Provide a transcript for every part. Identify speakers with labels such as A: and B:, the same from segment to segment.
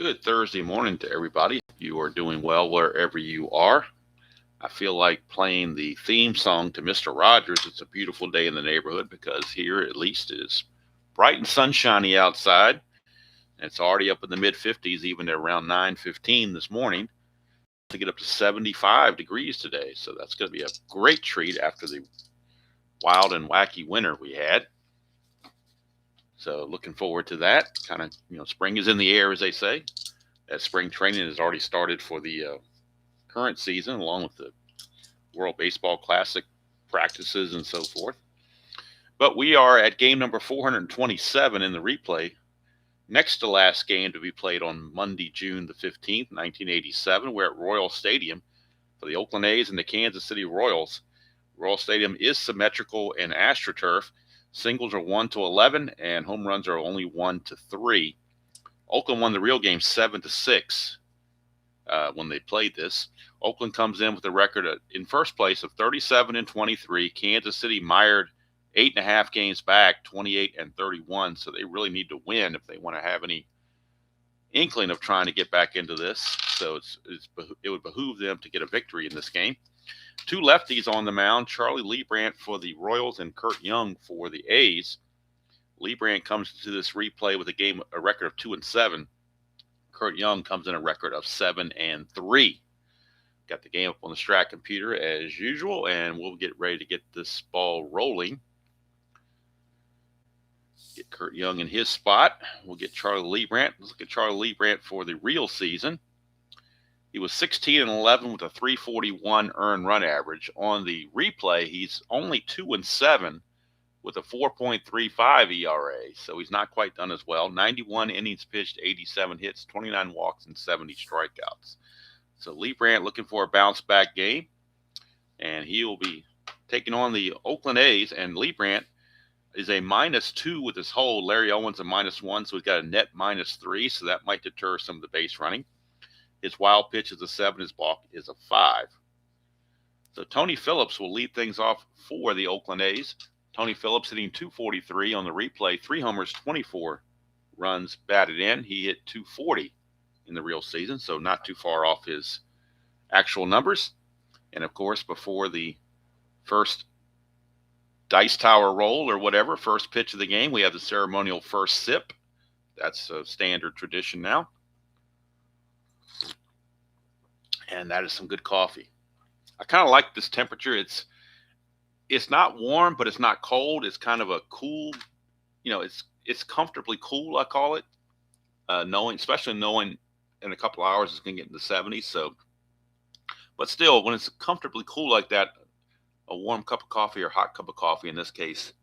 A: Good Thursday morning to everybody. You are doing well wherever you are. I feel like playing the theme song to Mr. Rogers. It's a beautiful day in the neighborhood because here at least it is bright and sunshiny outside. It's already up in the mid 50s, even at around 9:15 this morning. To get up to 75 degrees today. So that's going to be a great treat after the wild and wacky winter we had. So looking forward to that. Kind of, spring is in the air, as they say. That spring training has already started for the current season, along with the World Baseball Classic practices and so forth. But we are at game number 427 in the replay. Next to last game to be played on Monday, June the 15th, 1987. We're at Royal Stadium for the Oakland A's and the Kansas City Royals. Royal Stadium is symmetrical and AstroTurf. Singles are 1 to 11, and home runs are only 1 to 3. Oakland won the real game 7-6 when they played this. Oakland comes in with a record in first place of 37-23. Kansas City mired 8.5 games back, 28-31. So they really need to win if they want to have any inkling of trying to get back into this. So it would behoove them to get a victory in this game. Two lefties on the mound, Charlie Leibrandt for the Royals and Kurt Young for the A's. Leibrandt comes to this replay with a record of 2-7. Kurt Young comes in a record of 7-3. Got the game up on the Strat computer as usual, and we'll get ready to get this ball rolling. Get Kurt Young in his spot. We'll get Charlie Leibrandt. Let's look at Charlie Leibrandt for the real season. He was 16-11 with a 341 earned run average. On the replay, he's only 2-7 with a 4.35 ERA. So he's not quite done as well. 91 innings pitched, 87 hits, 29 walks, and 70 strikeouts. So Leibrandt looking for a bounce back game. And he will be taking on the Oakland A's. And Leibrandt is a -2 with his hold. Larry Owens a -1, so he's got a net -3. So that might deter some of the base running. His wild pitch is a 7. His balk is a 5. So Tony Phillips will lead things off for the Oakland A's. Tony Phillips hitting .243 on the replay. 3 homers, 24 runs batted in. He hit .240 in the real season, so not too far off his actual numbers. And, of course, before the first dice tower roll or whatever, first pitch of the game, we have the ceremonial first sip. That's a standard tradition now. And that is some good coffee. I kind of like this temperature. It's not warm, but it's not cold. It's kind of a cool, it's comfortably cool, I call it. Especially knowing in a couple of hours it's going to get in the 70s. So, but still, when it's comfortably cool like that, a warm cup of coffee or hot cup of coffee in this case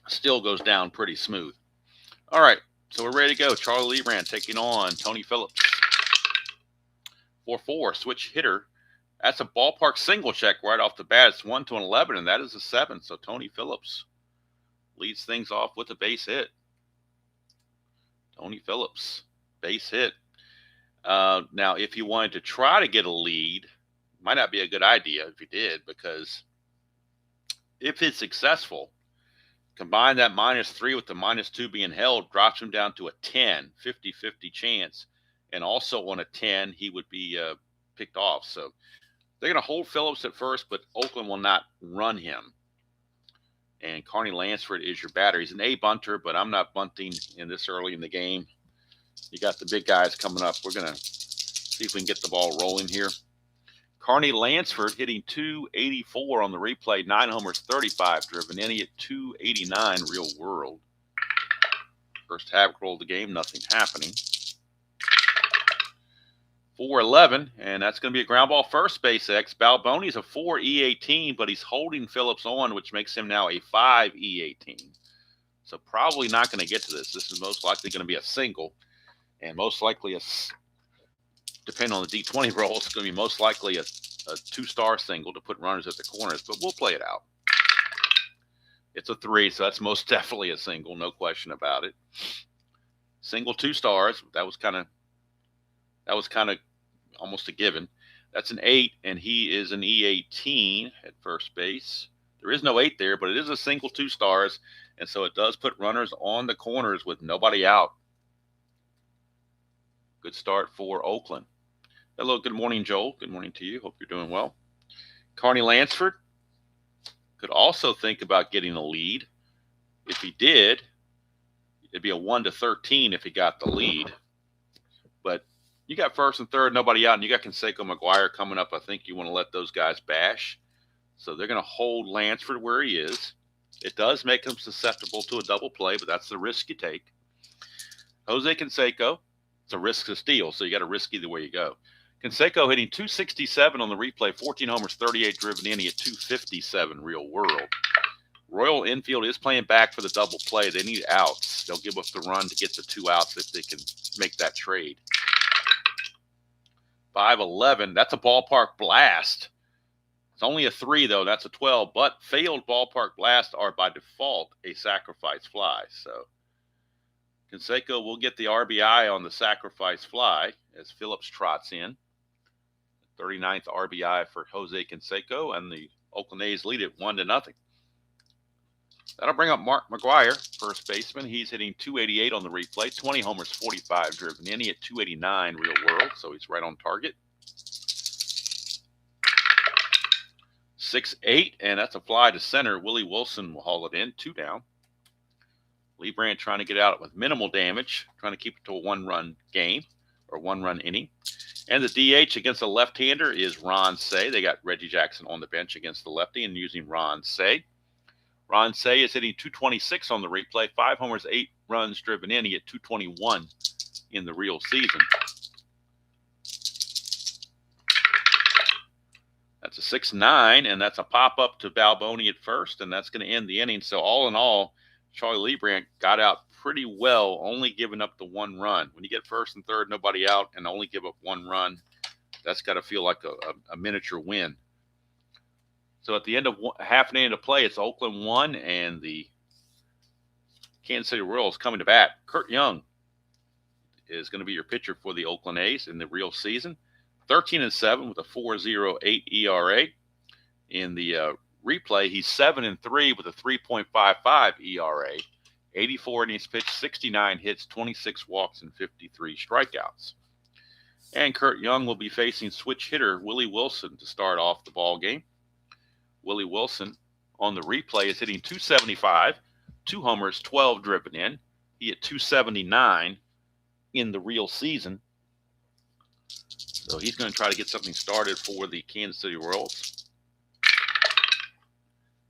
A: still goes down pretty smooth. All right, so we're ready to go. Charlie Leibrandt taking on Tony Phillips. 4-4 switch hitter. That's a ballpark single check right off the bat. It's 1 to 11, and that is a 7. So Tony Phillips leads things off with a base hit. Tony Phillips, base hit. Now, if you wanted to try to get a lead, might not be a good idea if you did, because if it's successful, combine that -3 with the -2 being held, drops him down to a 10, 50-50 chance. And also on a 10, he would be picked off. So they're going to hold Phillips at first, but Oakland will not run him. And Carney Lansford is your batter. He's an A bunter, but I'm not bunting in this early in the game. You got the big guys coming up. We're going to see if we can get the ball rolling here. Carney Lansford hitting .284 on the replay, 9 homers, 35 driven in. He hit .289 real world. First half roll of the game, nothing happening. 4-11, and that's going to be a ground ball first base X. Balboni's a 4 E18, but he's holding Phillips on, which makes him now a 5 E18. So probably not going to get to this. This is most likely going to be a single, and most likely depending on the D20 roll, it's going to be most likely a 2-star single to put runners at the corners, but we'll play it out. It's a 3, so that's most definitely a single, no question about it. Single 2 stars, that was kind of almost a given. That's an 8, and he is an E18 at first base. There is no 8 there, but it is a single 2 stars, and so it does put runners on the corners with nobody out. Good start for Oakland. Hello, good morning, Joel. Good morning to you. Hope you're doing well. Carney Lansford could also think about getting a lead. If he did, it'd be a 1-13 if he got the lead. But you got first and third, nobody out, and you got Canseco McGuire coming up. I think you want to let those guys bash. So they're going to hold Lansford where he is. It does make him susceptible to a double play, but that's the risk you take. Jose Canseco, it's a risk to steal, so you got to risk either way you go. Canseco hitting 267 on the replay, 14 homers, 38 driven in. He hit 257 real world. Royal infield is playing back for the double play. They need outs. They'll give up the run to get the 2 outs if they can make that trade. 5-11, that's a ballpark blast. It's only a 3, though. That's a 12. But failed ballpark blasts are by default a sacrifice fly. So Canseco will get the RBI on the sacrifice fly as Phillips trots in. 39th RBI for Jose Canseco, and the Oakland A's lead it 1-0. That'll bring up Mark McGuire, first baseman. He's hitting 288 on the replay, 20 homers, 45 driven in. He hit 289 real world, so he's right on target. 6-8, and that's a fly to center. Willie Wilson will haul it in, 2 down. Leibrandt trying to get out with minimal damage, trying to keep it to a 1-run game or 1-run inning. And the DH against the left-hander is Ron Cey. They got Reggie Jackson on the bench against the lefty and using Ron Cey. Ron Cey is hitting 226 on the replay, 5 homers, 8 runs driven in. He hit 221 in the real season. That's a 6-9, and that's a pop-up to Balboni at first, and that's going to end the inning. So all in all, Charlie Leibrandt got out pretty well, only giving up the 1 run. When you get first and third, nobody out, and only give up 1 run, that's got to feel like a miniature win. So at the end of half an inning to play, it's Oakland 1, and the Kansas City Royals coming to bat. Kurt Young is going to be your pitcher for the Oakland A's in the real season. 13-7 with a 4.08 ERA. In the replay, he's 7-3 with a 3.55 ERA. 84 innings pitched, 69 hits, 26 walks, and 53 strikeouts. And Kurt Young will be facing switch hitter Willie Wilson to start off the ball game. Willie Wilson on the replay is hitting 275, 2 homers, 12 driven in. He hit 279 in the real season. So he's going to try to get something started for the Kansas City Royals.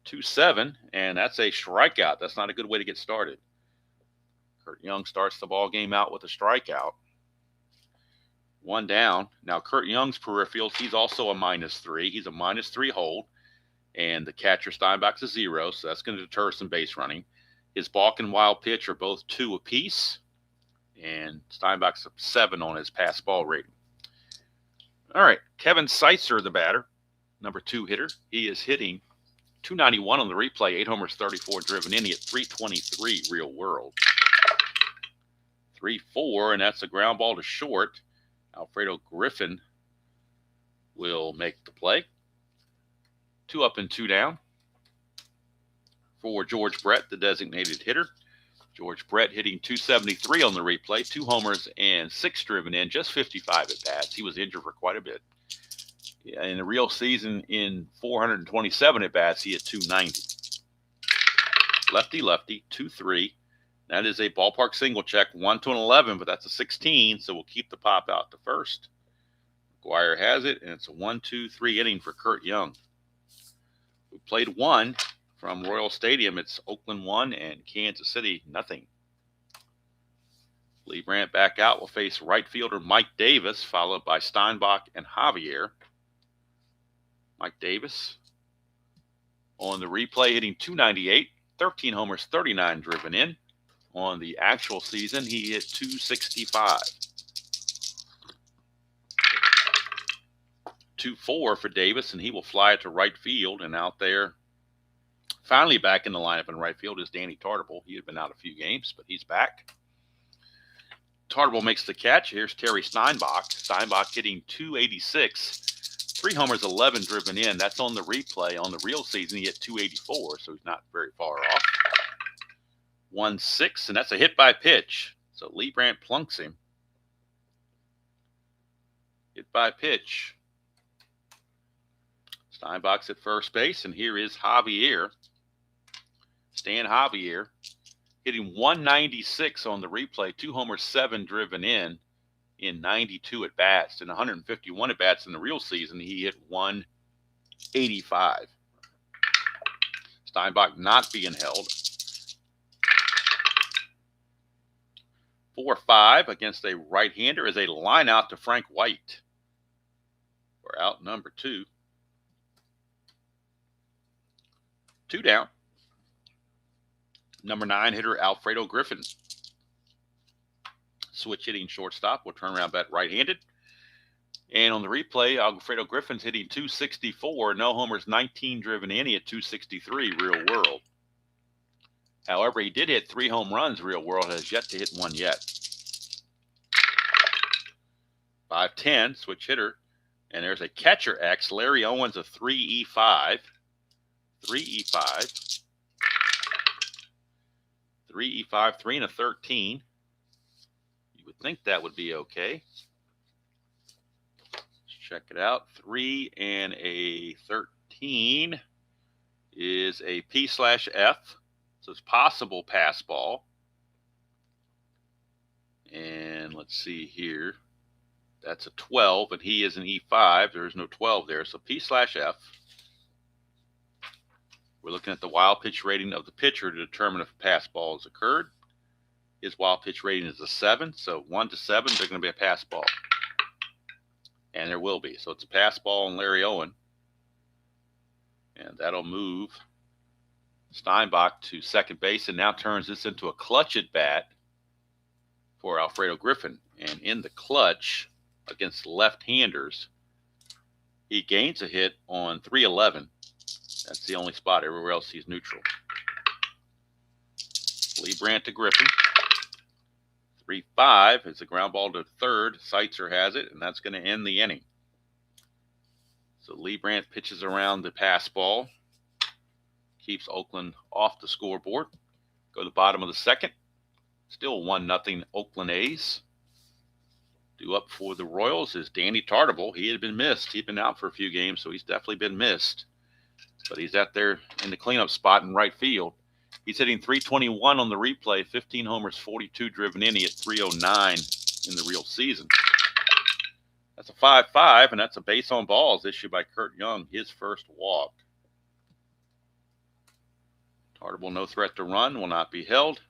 A: 2-7, and that's a strikeout. That's not a good way to get started. Kurt Young starts the ball game out with a strikeout. 1 down. Now, Kurt Young's peripherals, he's also a -3. He's a -3 hold, and the catcher Steinbach's a 0, so that's going to deter some base running. His balk and wild pitch are both 2 apiece, and Steinbach's a 7 on his pass ball rating. All right, Kevin Seitzer, the batter, number 2 hitter. He is hitting 291 on the replay, 8 homers, 34 driven in. He hit 323 real world. 3-4, and that's a ground ball to short. Alfredo Griffin will make the play. 2 up and 2 down for George Brett, the designated hitter. George Brett hitting 273 on the replay, 2 homers and 6 driven in, just 55 at bats. He was injured for quite a bit. In the real season, in 427 at bats, he hit 290. Lefty, 2-3. That is a ballpark single check, 1-11, but that's a 16, so we'll keep the pop out to first. McGuire has it, and it's a 1-2-3 inning for Kurt Young. We played 1 from Royal Stadium. It's Oakland 1 and Kansas City 0. Leibrandt back out will face right fielder Mike Davis, followed by Steinbach and Javier. Mike Davis on the replay hitting 298, 13 homers, 39 driven in. On the actual season, he hit 265. 2-4 for Davis, and he will fly it to right field. And out there, finally back in the lineup in right field, is Danny Tartabull. He had been out a few games, but he's back. Tartabull makes the catch. Here's Terry Steinbach. Steinbach hitting 286, 3 homers, 11 driven in. That's on the replay. On the real season, he hit 284, so he's not very far off. 1-6, and that's a hit by pitch. So Leibrandt plunks him. Hit by pitch. Steinbach's at first base, and here is Javier. Stan Javier hitting 196 on the replay, 2 homers, 7 driven in 92 at bats. In 151 at bats in the real season, he hit 185. Steinbach not being held. 4-5 against a right-hander is a line out to Frank White. We're out number 2. 2 down. Number 9 hitter Alfredo Griffin. Switch hitting shortstop. Will turn around bat right-handed. And on the replay, Alfredo Griffin's hitting 264. No homers, 19 driven in. He had 263 real world. However, he did hit 3 home runs. Real world has yet to hit one yet. 5-10, switch hitter. And there's a catcher X. Larry Owens, a 3E5. 3E5. 3E5, 3 and a 13. You would think that would be okay. Let's check it out. 3 and a 13 is a P/F. So it's possible pass ball. And let's see here. That's a 12, and he is an E5. There's no 12 there. So P/F. We're looking at the wild pitch rating of the pitcher to determine if a pass ball has occurred. His wild pitch rating is a 7. So 1 to 7, there's going to be a pass ball. And there will be. So it's a pass ball on Larry Owen. And that'll move Steinbach to second base and now turns this into a clutch at bat for Alfredo Griffin. And in the clutch against left-handers, he gains a hit on 311. That's the only spot. Everywhere else he's neutral. Leibrandt to Griffin. 3-5. It's a ground ball to third. Seitzer has it, and that's going to end the inning. So Leibrandt pitches around the pass ball. Keeps Oakland off the scoreboard. Go to the bottom of the second. Still 1-0 Oakland A's. Due up for the Royals is Danny Tartable. He had been missed. He'd been out for a few games, so he's definitely been missed. But he's out there in the cleanup spot in right field. He's hitting 321 on the replay, 15 homers, 42 driven in. He hit 309 in the real season. That's a 5-5, and that's a base on balls issued by Kurt Young, his first walk. Tartable, no threat to run, will not be held.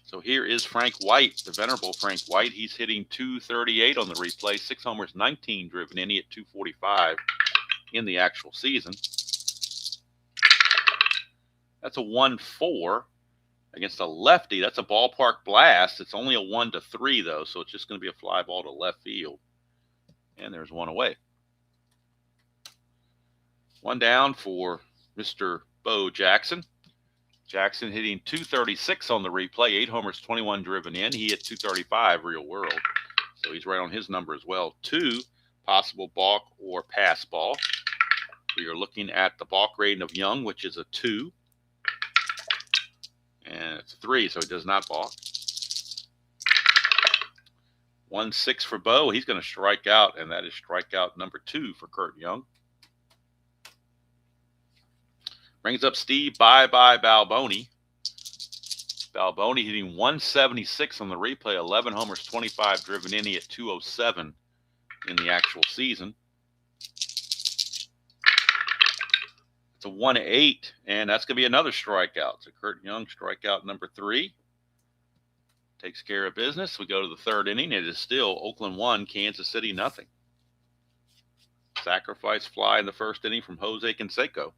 A: So here is Frank White, the venerable Frank White. He's hitting 238 on the replay, 6 homers, 19 driven in. He hit 245 in the actual season. That's a 1-4 against a lefty. That's a ballpark blast. It's only a 1-3, though, so it's just going to be a fly ball to left field. And there's one away. One down for Mr. Bo Jackson. Jackson hitting 236 on the replay, 8 homers, 21 driven in. He hit 235 real world, so he's right on his number as well. 2 possible balk or pass ball. We are looking at the balk rating of Young, which is a 2. And it's a 3, so he does not balk. 1-6 for Bo. He's going to strike out, and that is strikeout number 2 for Kurt Young. Brings up Steve Bye-Bye Balboni. Balboni hitting 176 on the replay, 11 homers, 25 driven in. He at 207 in the actual season. It's a 1-8, and that's going to be another strikeout. So Kurt Young, strikeout number 3. Takes care of business. We go to the third inning. It is still Oakland 1, Kansas City 0. Sacrifice fly in the first inning from Jose Canseco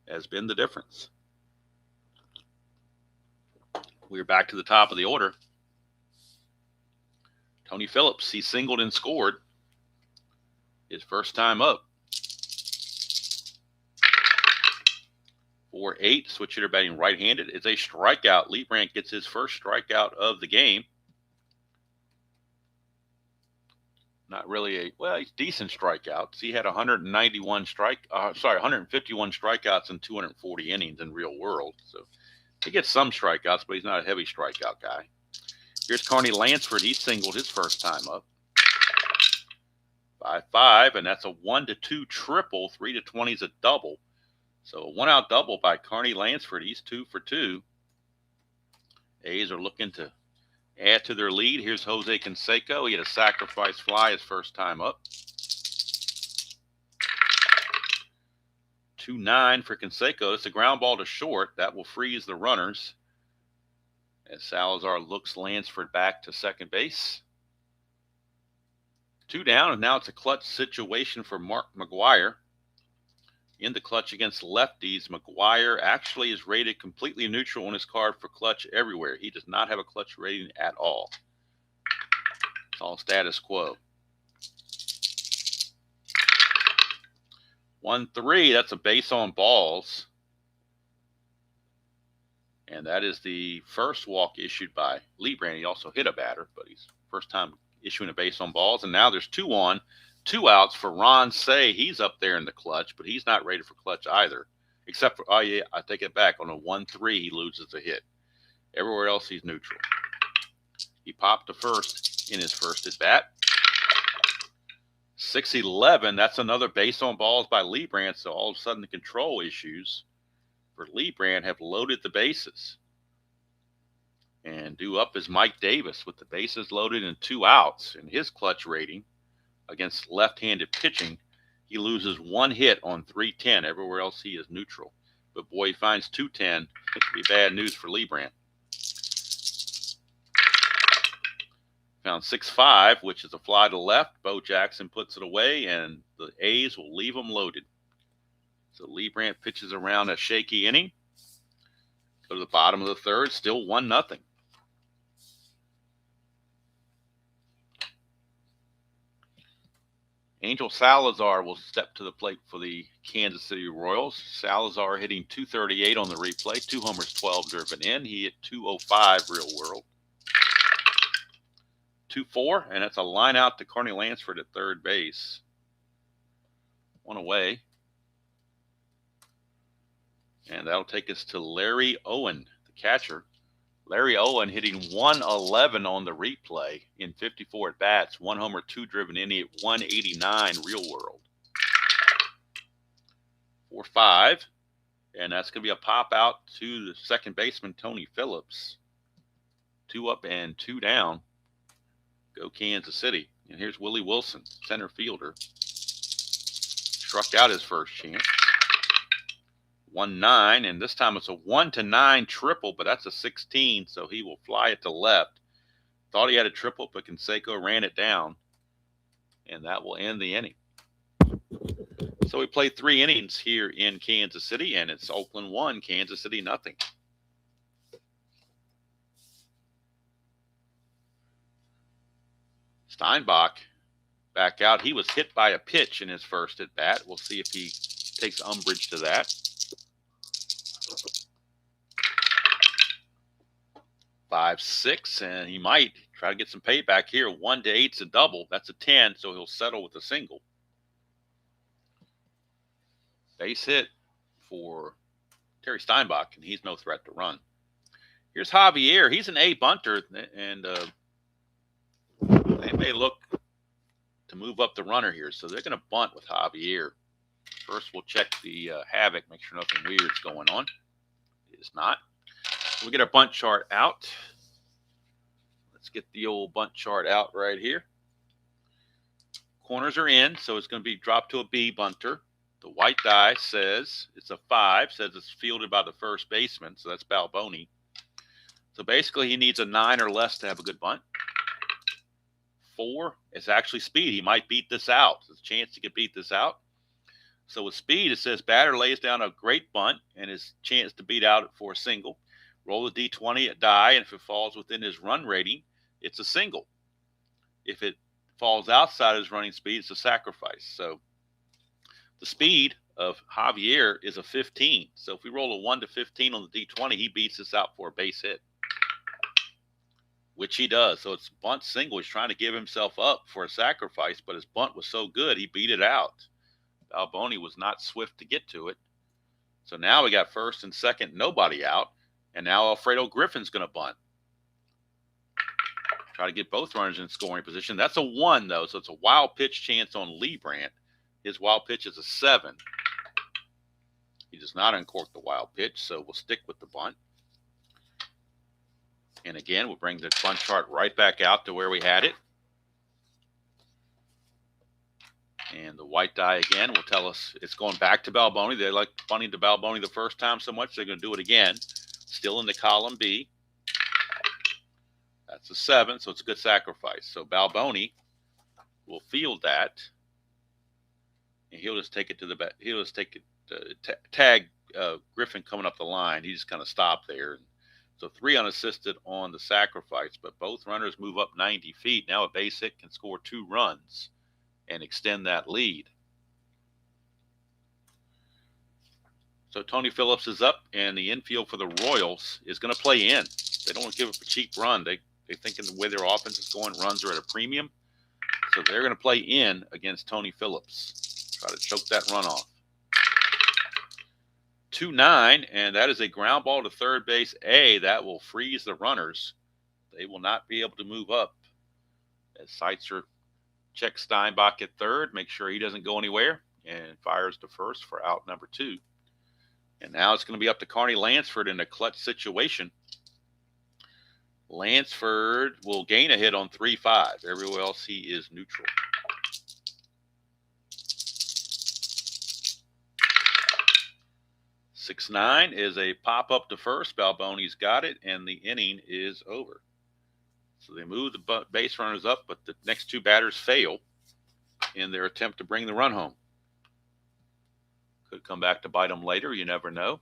A: has been the difference. We're back to the top of the order. Tony Phillips, he singled and scored his first time up. 4-8, switch hitter batting right-handed. It's a strikeout. Leibrandt gets his first strikeout of the game. Not really he's decent strikeouts. He had 151 strikeouts in 240 innings in real world. So he gets some strikeouts, but he's not a heavy strikeout guy. Here's Carney Lansford. He singled his first time up. 5-5, and that's a 1-2 triple. 3-20 is a double. So a 1-out double by Carney Lansford. He's 2 for 2. A's are looking to add to their lead. Here's Jose Canseco. He had a sacrifice fly his first time up. 2-9 for Canseco. It's a ground ball to short. That will freeze the runners as Salazar looks Lansford back to second base. 2 down, and now it's a clutch situation for Mark McGwire. In the clutch against lefties, McGwire actually is rated completely neutral on his card for clutch everywhere. He does not have a clutch rating at all. It's all status quo. 1-3, that's a base on balls. And that is the first walk issued by Leibrandt. He also hit a batter, but he's first time issuing a base on balls. And now there's 2 on, 2 outs for Ron Say. He's up there in the clutch, but he's not rated for clutch either. Except for, oh yeah, I take it back. On a 1-3, he loses a hit. Everywhere else, he's neutral. He popped to first in his first at bat. 6-11, that's another base on balls by Leibrandt. So all of a sudden, the control issues for Leibrandt have loaded the bases. And due up is Mike Davis with the bases loaded and 2 outs. In his clutch rating against left-handed pitching, he loses 1 hit on 310. Everywhere else he is neutral. But boy, he finds 210. It could be bad news for Leibrandt. Found 6-5, which is a fly to left. Bo Jackson puts it away, and the A's will leave them loaded. So Leibrandt pitches around a shaky inning. Go to the bottom of the third, still 1-0. Angel Salazar will step to the plate for the Kansas City Royals. Salazar hitting .238 on the replay, 2 homers, 12 driven in. He hit .205 real world. 2-4, and that's a line out to Carney Lansford at third base. 1 away. And that'll take us to Larry Owen, the catcher. Larry Owen hitting .111 on the replay in 54 at-bats. 1 homer, 2 driven in. He hit .189 real world. 4-5. And that's going to be a pop out to the second baseman, Tony Phillips. 2 up and 2 down. Go Kansas City. And here's Willie Wilson, center fielder. Struck out his first chance. 1-9, and this time it's a 1-9 triple, but that's a 16, so he will fly it to left. Thought he had a triple, but Canseco ran it down, and that will end the inning. So we played 3 innings here in Kansas City, and it's Oakland 1, Kansas City 0. Steinbach back out. He was hit by a pitch in his first at bat. We'll see if he takes umbrage to that. 5-6, and he might try to get some payback here. 1-8's a double. That's a 10, so he'll settle with a single. Base hit for Terry Steinbach, and he's no threat to run. Here's Javier. He's an A bunter, and they may look to move up the runner here, so they're going to bunt with Javier. First, we'll check the havoc, make sure nothing weird's going on. It is not. We'll get our bunt chart out. Let's get the old bunt chart out right here. Corners are in, so it's going to be dropped to a B bunter. The white die says it's a 5, says it's fielded by the first baseman, so that's Balboni. So basically he needs a 9 or less to have a good bunt. 4 is actually speed. He might beat this out. There's a chance he could beat this out. So with speed, it says batter lays down a great bunt and his chance to beat out for a single. Roll the D20 at die, and if it falls within his run rating, it's a single. If it falls outside his running speed, it's a sacrifice. So the speed of Javier is a 15. So if we roll a 1 to 15 on the D20, he beats this out for a base hit, which he does. So it's bunt single. He's trying to give himself up for a sacrifice, but his bunt was so good, he beat it out. Balboni was not swift to get to it. So now we got first and second, nobody out. And now Alfredo Griffin's going to bunt. Try to get both runners in scoring position. That's a 1, though, so it's a wild pitch chance on Leibrandt. His wild pitch is a 7. He does not uncork the wild pitch, so we'll stick with the bunt. And again, we'll bring the bunt chart right back out to where we had it. And the white die again will tell us it's going back to Balboni. They like bunting to Balboni the first time so much, they're going to do it again. Still in the column B. That's a 7, so it's a good sacrifice. So Balboni will field that, and he'll just take it to the back. He'll just take it, tag Griffin coming up the line. He just kind of stopped there. So 3 unassisted on the sacrifice, but both runners move up 90 feet. Now a base hit can score 2 runs and extend that lead. So Tony Phillips is up, and the infield for the Royals is going to play in. They don't want to give up a cheap run. They're thinking the way their offense is going, runs are at a premium. So they're going to play in against Tony Phillips. Try to choke that run off. 2-9, and that is a ground ball to third base A. That will freeze the runners. They will not be able to move up. As Seitzer checks Steinbach at third, make sure he doesn't go anywhere, and fires to first for out number 2. And now it's going to be up to Carney Lansford in a clutch situation. Lansford will gain a hit on 3-5. Everywhere else he is neutral. Six 9 is a pop up to first. Balboni's got it, and the inning is over. So they move the base runners up, but the next 2 batters fail in their attempt to bring the run home. Could come back to bite them later. You never know.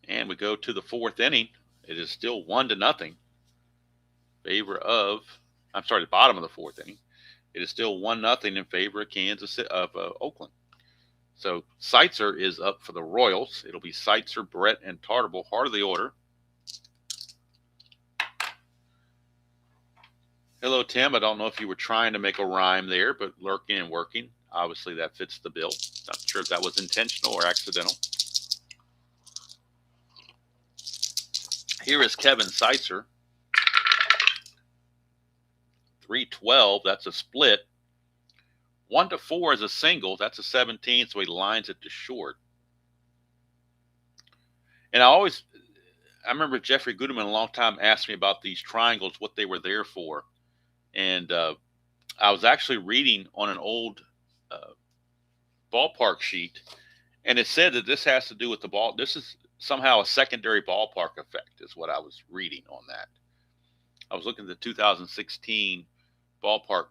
A: And we go to the 4th inning. It is still 1-0. Favor of, the bottom of the 4th inning. It is still 1-0 in favor of Oakland. So Seitzer is up for the Royals. It'll be Seitzer, Brett, and Tartable, heart of the order. Hello, Tim. I don't know if you were trying to make a rhyme there, but lurking and working. Obviously, that fits the bill. Not sure if that was intentional or accidental. Here is Kevin Seitzer. 3-12, that's a split. 1-4 is a single, that's a 17, so he lines it to short. And I remember Jeffrey Guterman a long time asked me about these triangles, what they were there for. And I was actually reading on an old ballpark sheet, and it said that this has to do with the ball. This is somehow a secondary ballpark effect is what I was reading on that. I was looking at the 2016 ballpark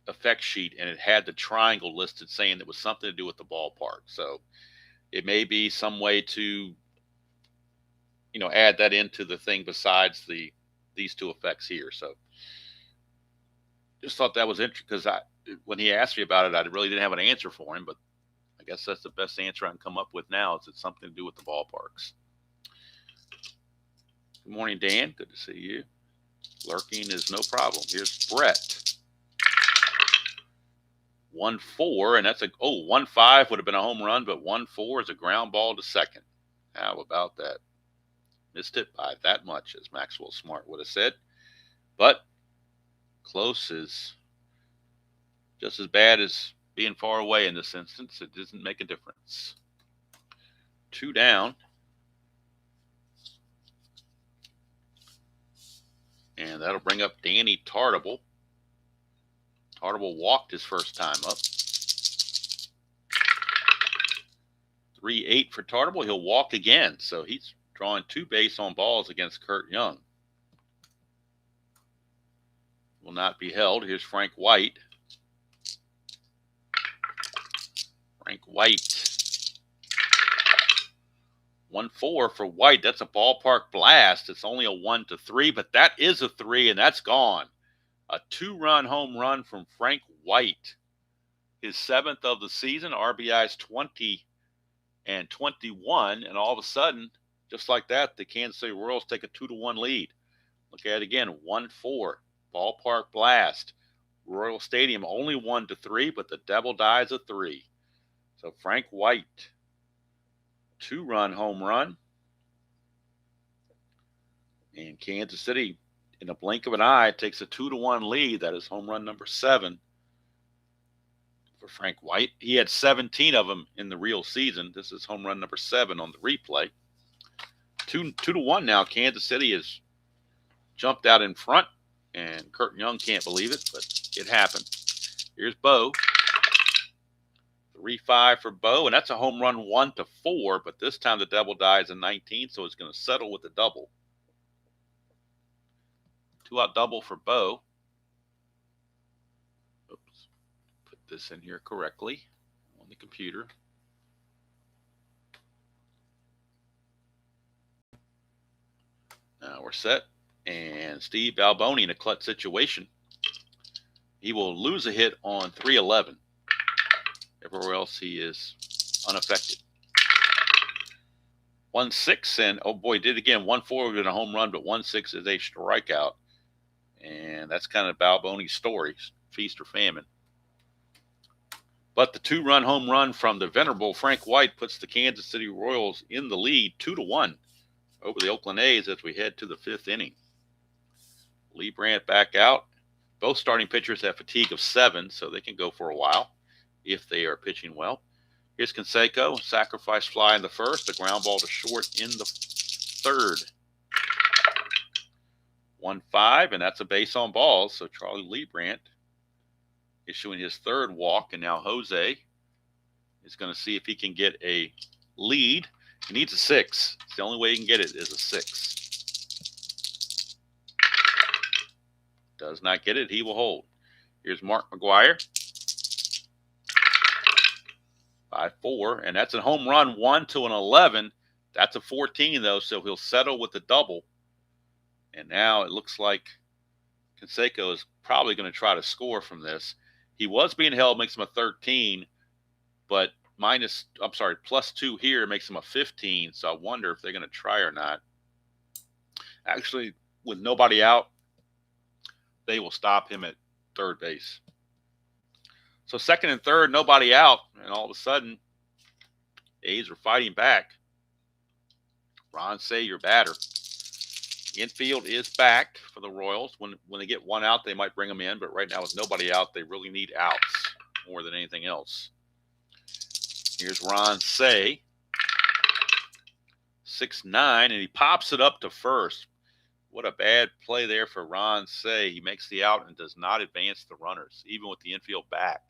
A: effect sheet, and it had the triangle listed saying it was something to do with the ballpark. So it may be some way to, add that into the thing besides these 2 effects here. So just thought that was interesting because when he asked me about it, I really didn't have an answer for him, but I guess that's the best answer I can come up with now, is it's something to do with the ballparks. Good morning, Dan. Good to see you. Lurking is no problem. Here's Brett. 1-4, and that's 1-5 would have been a home run, but 1-4 is a ground ball to second. How about that? Missed it by that much, as Maxwell Smart would have said. But close is just as bad as being far away in this instance. It doesn't make a difference. 2 down. And that'll bring up Danny Tartable. Tartable walked his first time up. 3-8 for Tartable. He'll walk again. So he's drawing 2 base on balls against Kurt Young. Will not be held. Here's Frank White. Frank White. 1-4 for White. That's a ballpark blast. It's only a 1-3, but that is a 3, and that's gone. A 2-run home run from Frank White. His 7th of the season. RBI's 20 and 21, and all of a sudden, just like that, the Kansas City Royals take a 2-1 lead. Look at it again. 1-4. Ballpark blast. Royal Stadium only 1-3, but the Devil dies a 3. So Frank White, 2-run home run. And Kansas City, in a blink of an eye, takes a 2-1 lead. That is home run number 7 for Frank White. He had 17 of them in the real season. This is home run number 7 on the replay. 2-1 now. Kansas City has jumped out in front, and Curtin Young can't believe it, but it happened. Here's Bo. 3-5 for Bo, and that's a home run 1-4, but this time the Devil dies in 19, so it's going to settle with the double. 2-out double for Bo. Oops. Put this in here correctly on the computer. Now we're set. And Steve Alboni in a clutch situation. He will lose a hit on 3-11. Everywhere else he is unaffected. 1-6, and oh boy, did again. 1-4 would have been a home run, but 1-6 is a strikeout. And that's kind of Balboni's story, feast or famine. But the 2-run home run from the venerable Frank White puts the Kansas City Royals in the lead 2-1 over the Oakland A's as we head to the 5th inning. Leibrandt back out. Both starting pitchers have fatigue of 7, so they can go for a while if they are pitching well. Here's Canseco, sacrifice fly in the first, a ground ball to short in the 3rd. 1-5, and that's a base on balls. So Charlie Leibrandt issuing his 3rd walk, and now Jose is going to see if he can get a lead. He needs a 6. It's the only way he can get it is a 6. Does not get it, he will hold. Here's Mark McGuire. 5-4, and that's a home run 1-11. That's a 14 though, so he'll settle with the double. And now it looks like Canseco is probably going to try to score from this. He was being held, makes him a 13, but +2 here makes him a 15. So I wonder if they're going to try or not. Actually, with nobody out, they will stop him at 3rd base. So 2nd and 3rd, nobody out, and all of a sudden, A's are fighting back. Ron Say, your batter. Infield is back for the Royals. When they get 1 out, they might bring them in, but right now with nobody out, they really need outs more than anything else. Here's Ron Say. 6-9, and he pops it up to first. What a bad play there for Ron Say. He makes the out and does not advance the runners, even with the infield back.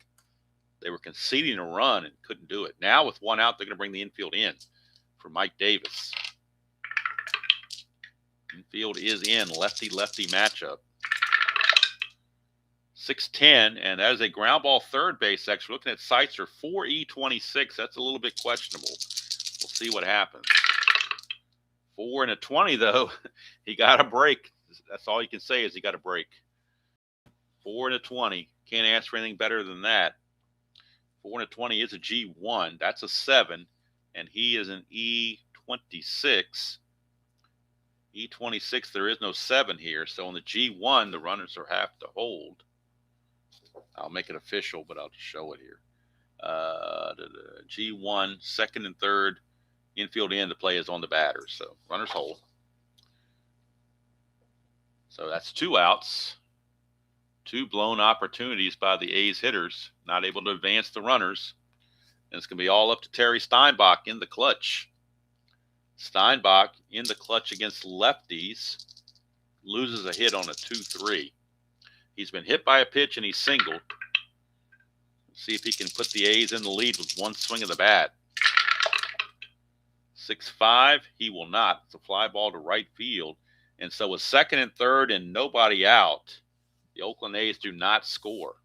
A: They were conceding a run and couldn't do it. Now with 1 out, they're going to bring the infield in for Mike Davis. Infield is in, lefty-lefty matchup. 6-10, and that is a ground ball 3rd base section. We're looking at Seitzer, 4E26. That's a little bit questionable. We'll see what happens. 4-20, though. He got a break. That's all you can say is he got a break. 4-20. Can't ask for anything better than that. 4-20 is a G1. That's a 7, and he is an E26. E26, there is no 7 here. So on the G1, the runners have to hold. I'll make it official, but I'll just show it here. G1, 2nd and 3rd. Infield in, the play is on the batter. So runners hold. So that's 2 outs. 2 blown opportunities by the A's hitters. Not able to advance the runners. And it's going to be all up to Terry Steinbach in the clutch. Steinbach in the clutch against lefties. Loses a hit on a 2-3. He's been hit by a pitch and he's singled. Let's see if he can put the A's in the lead with 1 swing of the bat. 6-5, he will not. It's a fly ball to right field. And so with 2nd and 3rd and nobody out, the Oakland A's do not score.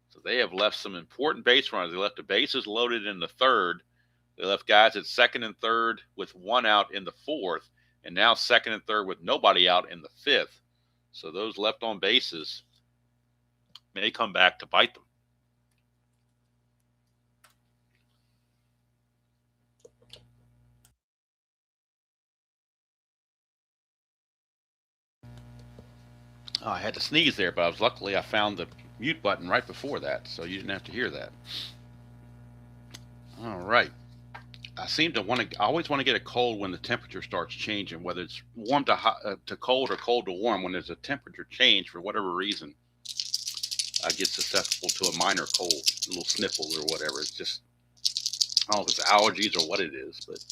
A: So they have left some important base runners. They left the bases loaded in the 3rd. They left guys at 2nd and 3rd with 1 out in the 4th. And now 2nd and 3rd with nobody out in the 5th. So those left on bases may come back to bite them. Oh, I had to sneeze there, but luckily I found the mute button right before that, so you didn't have to hear that. All right. I always want to get a cold when the temperature starts changing, whether it's warm to hot, to cold or cold to warm. When there's a temperature change for whatever reason, I get susceptible to a minor cold, a little sniffles or whatever. It's just, I don't know if it's allergies or what it is, but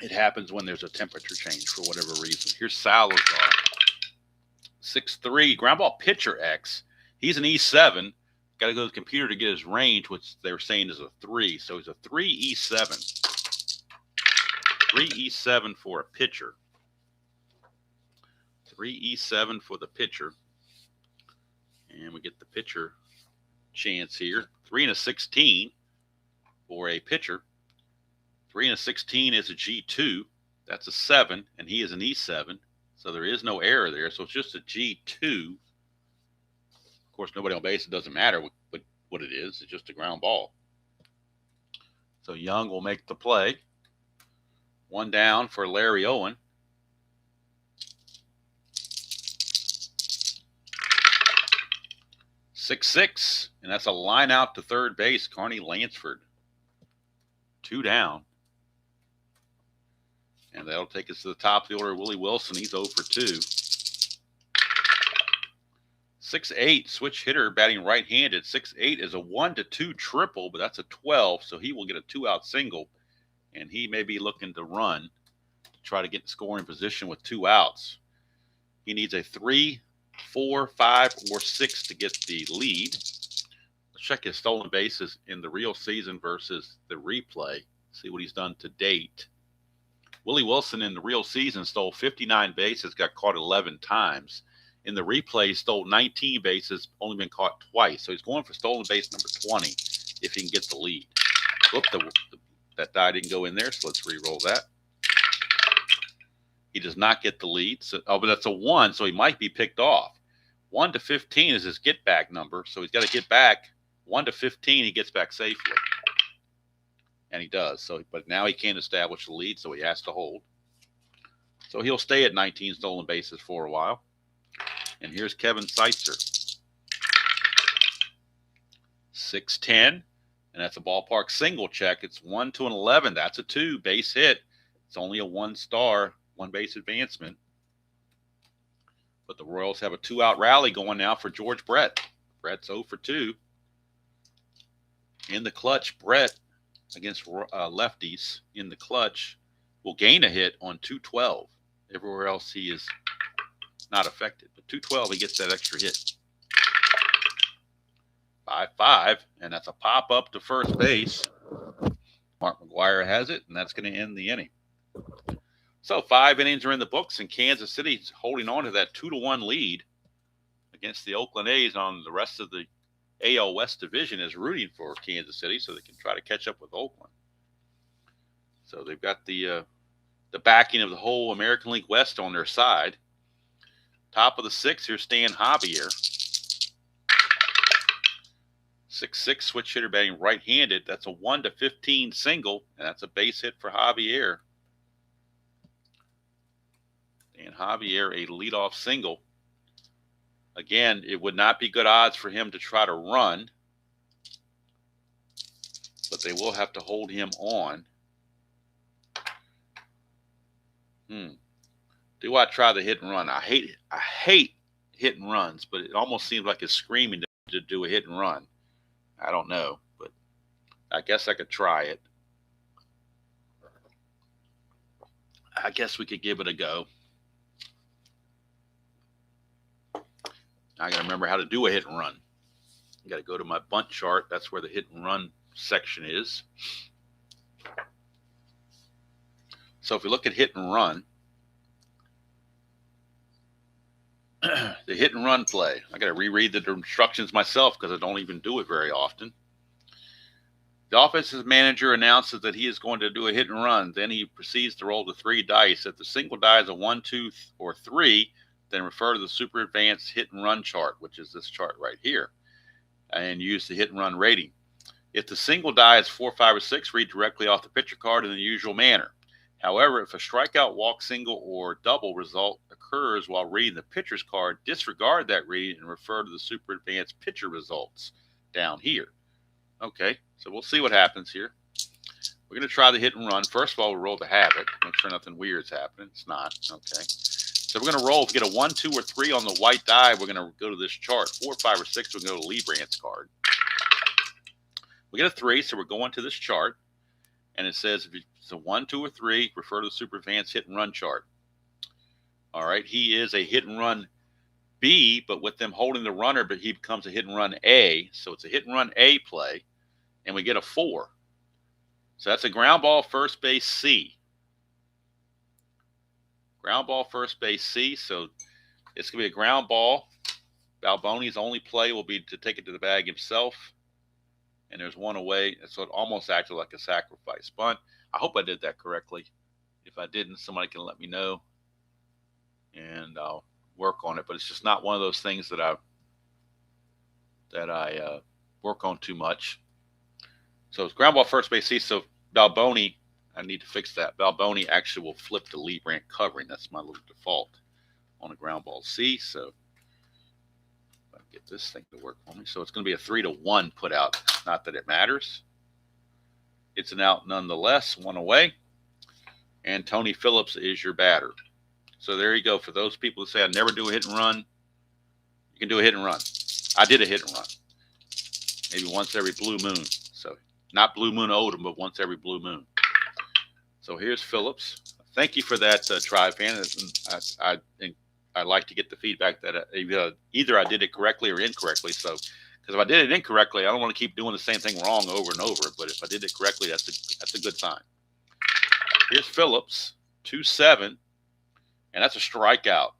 A: it happens when there's a temperature change for whatever reason. Here's Salazar, 6'3", ground ball pitcher X. He's an E7. Got to go to the computer to get his range, which they were saying is a 3. So he's a 3 E7. 3 E7 for a pitcher. 3 E7 for the pitcher. And we get the pitcher chance here. 3 and a 16 for a pitcher. 3 and a 16 is a G2. That's a 7, and he is an E7. So there is no error there. So it's just a G2. Of course, nobody on base. It doesn't matter what it is. It's just a ground ball. So Young will make the play. 1 down for Larry Owen. Six, and that's a line out to third base. Carney Lansford. 2 down. And that'll take us to the top of the order. Willie Wilson, he's 0 for 2. 6'8", switch hitter, batting right-handed. 6'8" is a 1-2 triple, but that's a 12, so he will get a 2-out single, and he may be looking to run to try to get in scoring position with 2 outs. He needs a 3, 4, 5, or 6 to get the lead. Let's check his stolen bases in the real season versus the replay. See what he's done to date. Willie Wilson in the real season stole 59 bases, got caught 11 times. In the replay, he stole 19 bases, only been caught twice. So he's going for stolen base number 20 if he can get the lead. Whoop, that die didn't go in there, so let's re-roll that. He does not get the lead. So, but that's a 1, so he might be picked off. 1 to 15 is his get-back number, so he's got to get back. 1 to 15, he gets back safely. And he does. So, but now he can't establish the lead, so he has to hold. So he'll stay at 19 stolen bases for a while. And here's Kevin Seitzer. 6'10", and that's a ballpark single check. It's 1 to an 11. That's a 2 base hit. It's only a 1-star, 1 base advancement. But the Royals have a 2-out rally going now for George Brett. Brett's 0 for 2. In the clutch, Brett against lefties in the clutch will gain a hit on 212. Everywhere else he is not affected. But 212, he gets that extra hit. 5-5, and that's a pop-up to first base. Mark McGuire has it, and that's going to end the inning. So 5 innings are in the books, and Kansas City's holding on to that 2-1 lead against the Oakland A's. On the rest of the AL West division is rooting for Kansas City so they can try to catch up with Oakland. So they've got the backing of the whole American League West on their side. Top of the 6th, here's Stan Javier. 6'6", switch hitter, batting right-handed. That's a 1 to 15 single, and that's a base hit for Javier. And Javier, a leadoff single. Again, it would not be good odds for him to try to run, but they will have to hold him on. Do I try the hit and run? I hate hit and runs, but it almost seems like it's screaming to do a hit and run. I don't know, but I guess I could try it. I guess we could give it a go. I got to remember how to do a hit and run. I got to go to my bunt chart. That's where the hit and run section is. So if we look at hit and run, the hit and run play. I got to reread the instructions myself because I don't even do it very often. The offensive manager announces that he is going to do a hit and run. Then he proceeds to roll the 3 dice. If the single die is a 1, 2, or 3, then refer to the super advanced hit and run chart, which is this chart right here, and use the hit and run rating. If the single die is 4, 5, or 6, read directly off the pitcher card in the usual manner. However, if a strikeout, walk, single, or double result occurs while reading the pitcher's card, disregard that read and refer to the super advanced pitcher results down here. Okay, so we'll see what happens here. We're going to try the hit and run. First of all, we'll roll the habit. Make sure nothing weird's happening. It's not. Okay. So we're going to roll. If we get a 1, 2, or 3 on the white die, we're going to go to this chart. 4, 5, or 6, we're going to go to Leibrandt's card. We get a 3, so we're going to this chart. And it says if it's a 1, 2, or 3, refer to the super advanced hit and run chart. All right. He is a hit and run B, but with them holding the runner, but he becomes a hit and run A. So it's a hit and run A play. And we get a 4. So that's a ground ball, first base, C. Ground ball, first base, C. So it's going to be a ground ball. Balboni's only play will be to take it to the bag himself. And there's one away. So it almost acted like a sacrifice bunt. I hope I did that correctly. If I didn't, somebody can let me know. And I'll work on it. But it's just not one of those things that I work on too much. So it's ground ball, first base, C. So Balboni, I need to fix that. Balboni actually will flip to Leibrandt covering. That's my little default on a ground ball C. So I'll get this thing to work for me. So it's going to be a 3-1 put out. Not that it matters. It's an out nonetheless. One away. And Tony Phillips is your batter. So there you go. For those people who say I never do a hit and run, you can do a hit and run. I did a hit and run. Maybe once every blue moon. So not blue moon Odom, but once every blue moon. So here's Phillips. Thank you for that, Tri-Fan. I like to get the feedback that either I did it correctly or incorrectly. So, because if I did it incorrectly, I don't want to keep doing the same thing wrong over and over. But if I did it correctly, that's a good sign. Here's Phillips, 2-7, and that's a strikeout.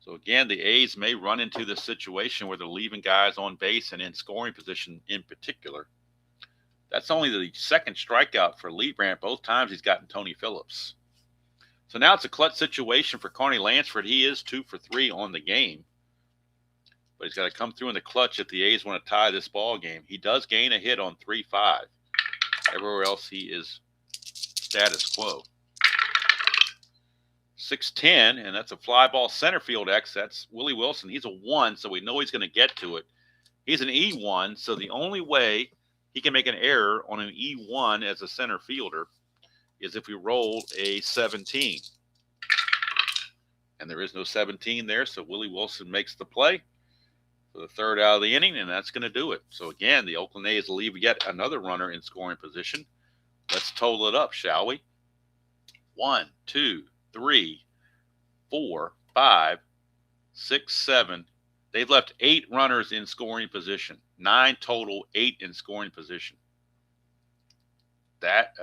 A: So again, the A's may run into this situation where they're leaving guys on base and in scoring position in particular. That's only the second strikeout for Leibrandt. Both times he's gotten Tony Phillips. So now it's a clutch situation for Carney Lansford. He is 2 for 3 on the game. But he's got to come through in the clutch if the A's want to tie this ball game. He does gain a hit on 3-5. Everywhere else he is status quo. 6-10, and that's a fly ball center field X. That's Willie Wilson. He's a 1, so we know he's going to get to it. He's an E1, so the only way he can make an error on an E1 as a center fielder is if we roll a 17. And there is no 17 there, so Willie Wilson makes the play for the third out of the inning, and that's going to do it. So again, the Oakland A's leave yet another runner in scoring position. Let's total it up, shall we? 1, 2, 3, 4, 5, 6, 7. They've left 8 runners in scoring position. 9 total, 8 in scoring position. That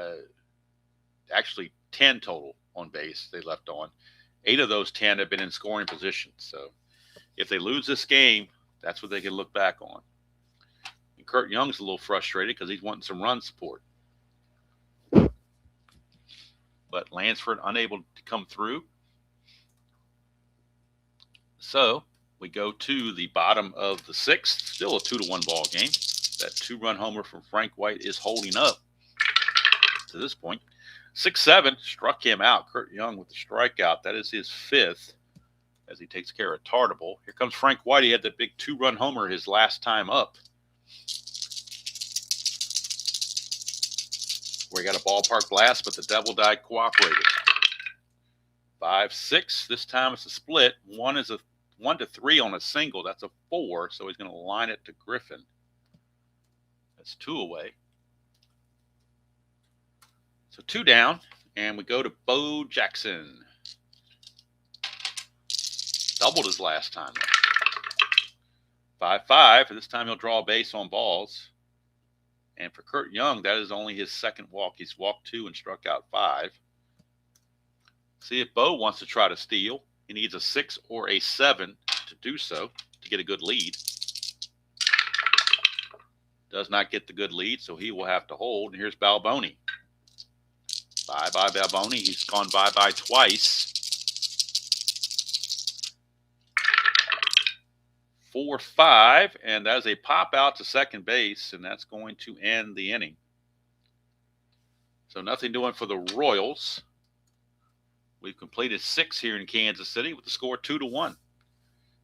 A: actually 10 total on base they left on. 8 of those 10 have been in scoring position. So if they lose this game, that's what they can look back on. And Kurt Young's a little frustrated because he's wanting some run support. But Lansford unable to come through. So we go to the bottom of the 6th. Still a 2-1 ball game. That 2-run homer from Frank White is holding up to this point. 6-7 struck him out. Kurt Young with the strikeout. That is his 5th as he takes care of Tartable. Here comes Frank White. He had that big 2-run homer his last time up, where he got a ballpark blast, but the Devil Die cooperated. 5-6. This time it's a split. 1 to 3 on a single. That's a 4, so he's going to line it to Griffin. That's 2 away. So 2 down, and we go to Bo Jackson. Doubled his last time. 5-5. This time he'll draw a base on balls. And for Kurt Young, that is only his 2nd walk. He's walked 2 and struck out 5. See if Bo wants to try to steal. He needs a 6 or a 7 to do so, to get a good lead. Does not get the good lead, so he will have to hold. And here's Balboni. Bye-bye, Balboni. He's gone bye-bye twice. 4-5, and that is a pop out to second base, and that's going to end the inning. So nothing doing for the Royals. We've completed 6 here in Kansas City with the score 2-1.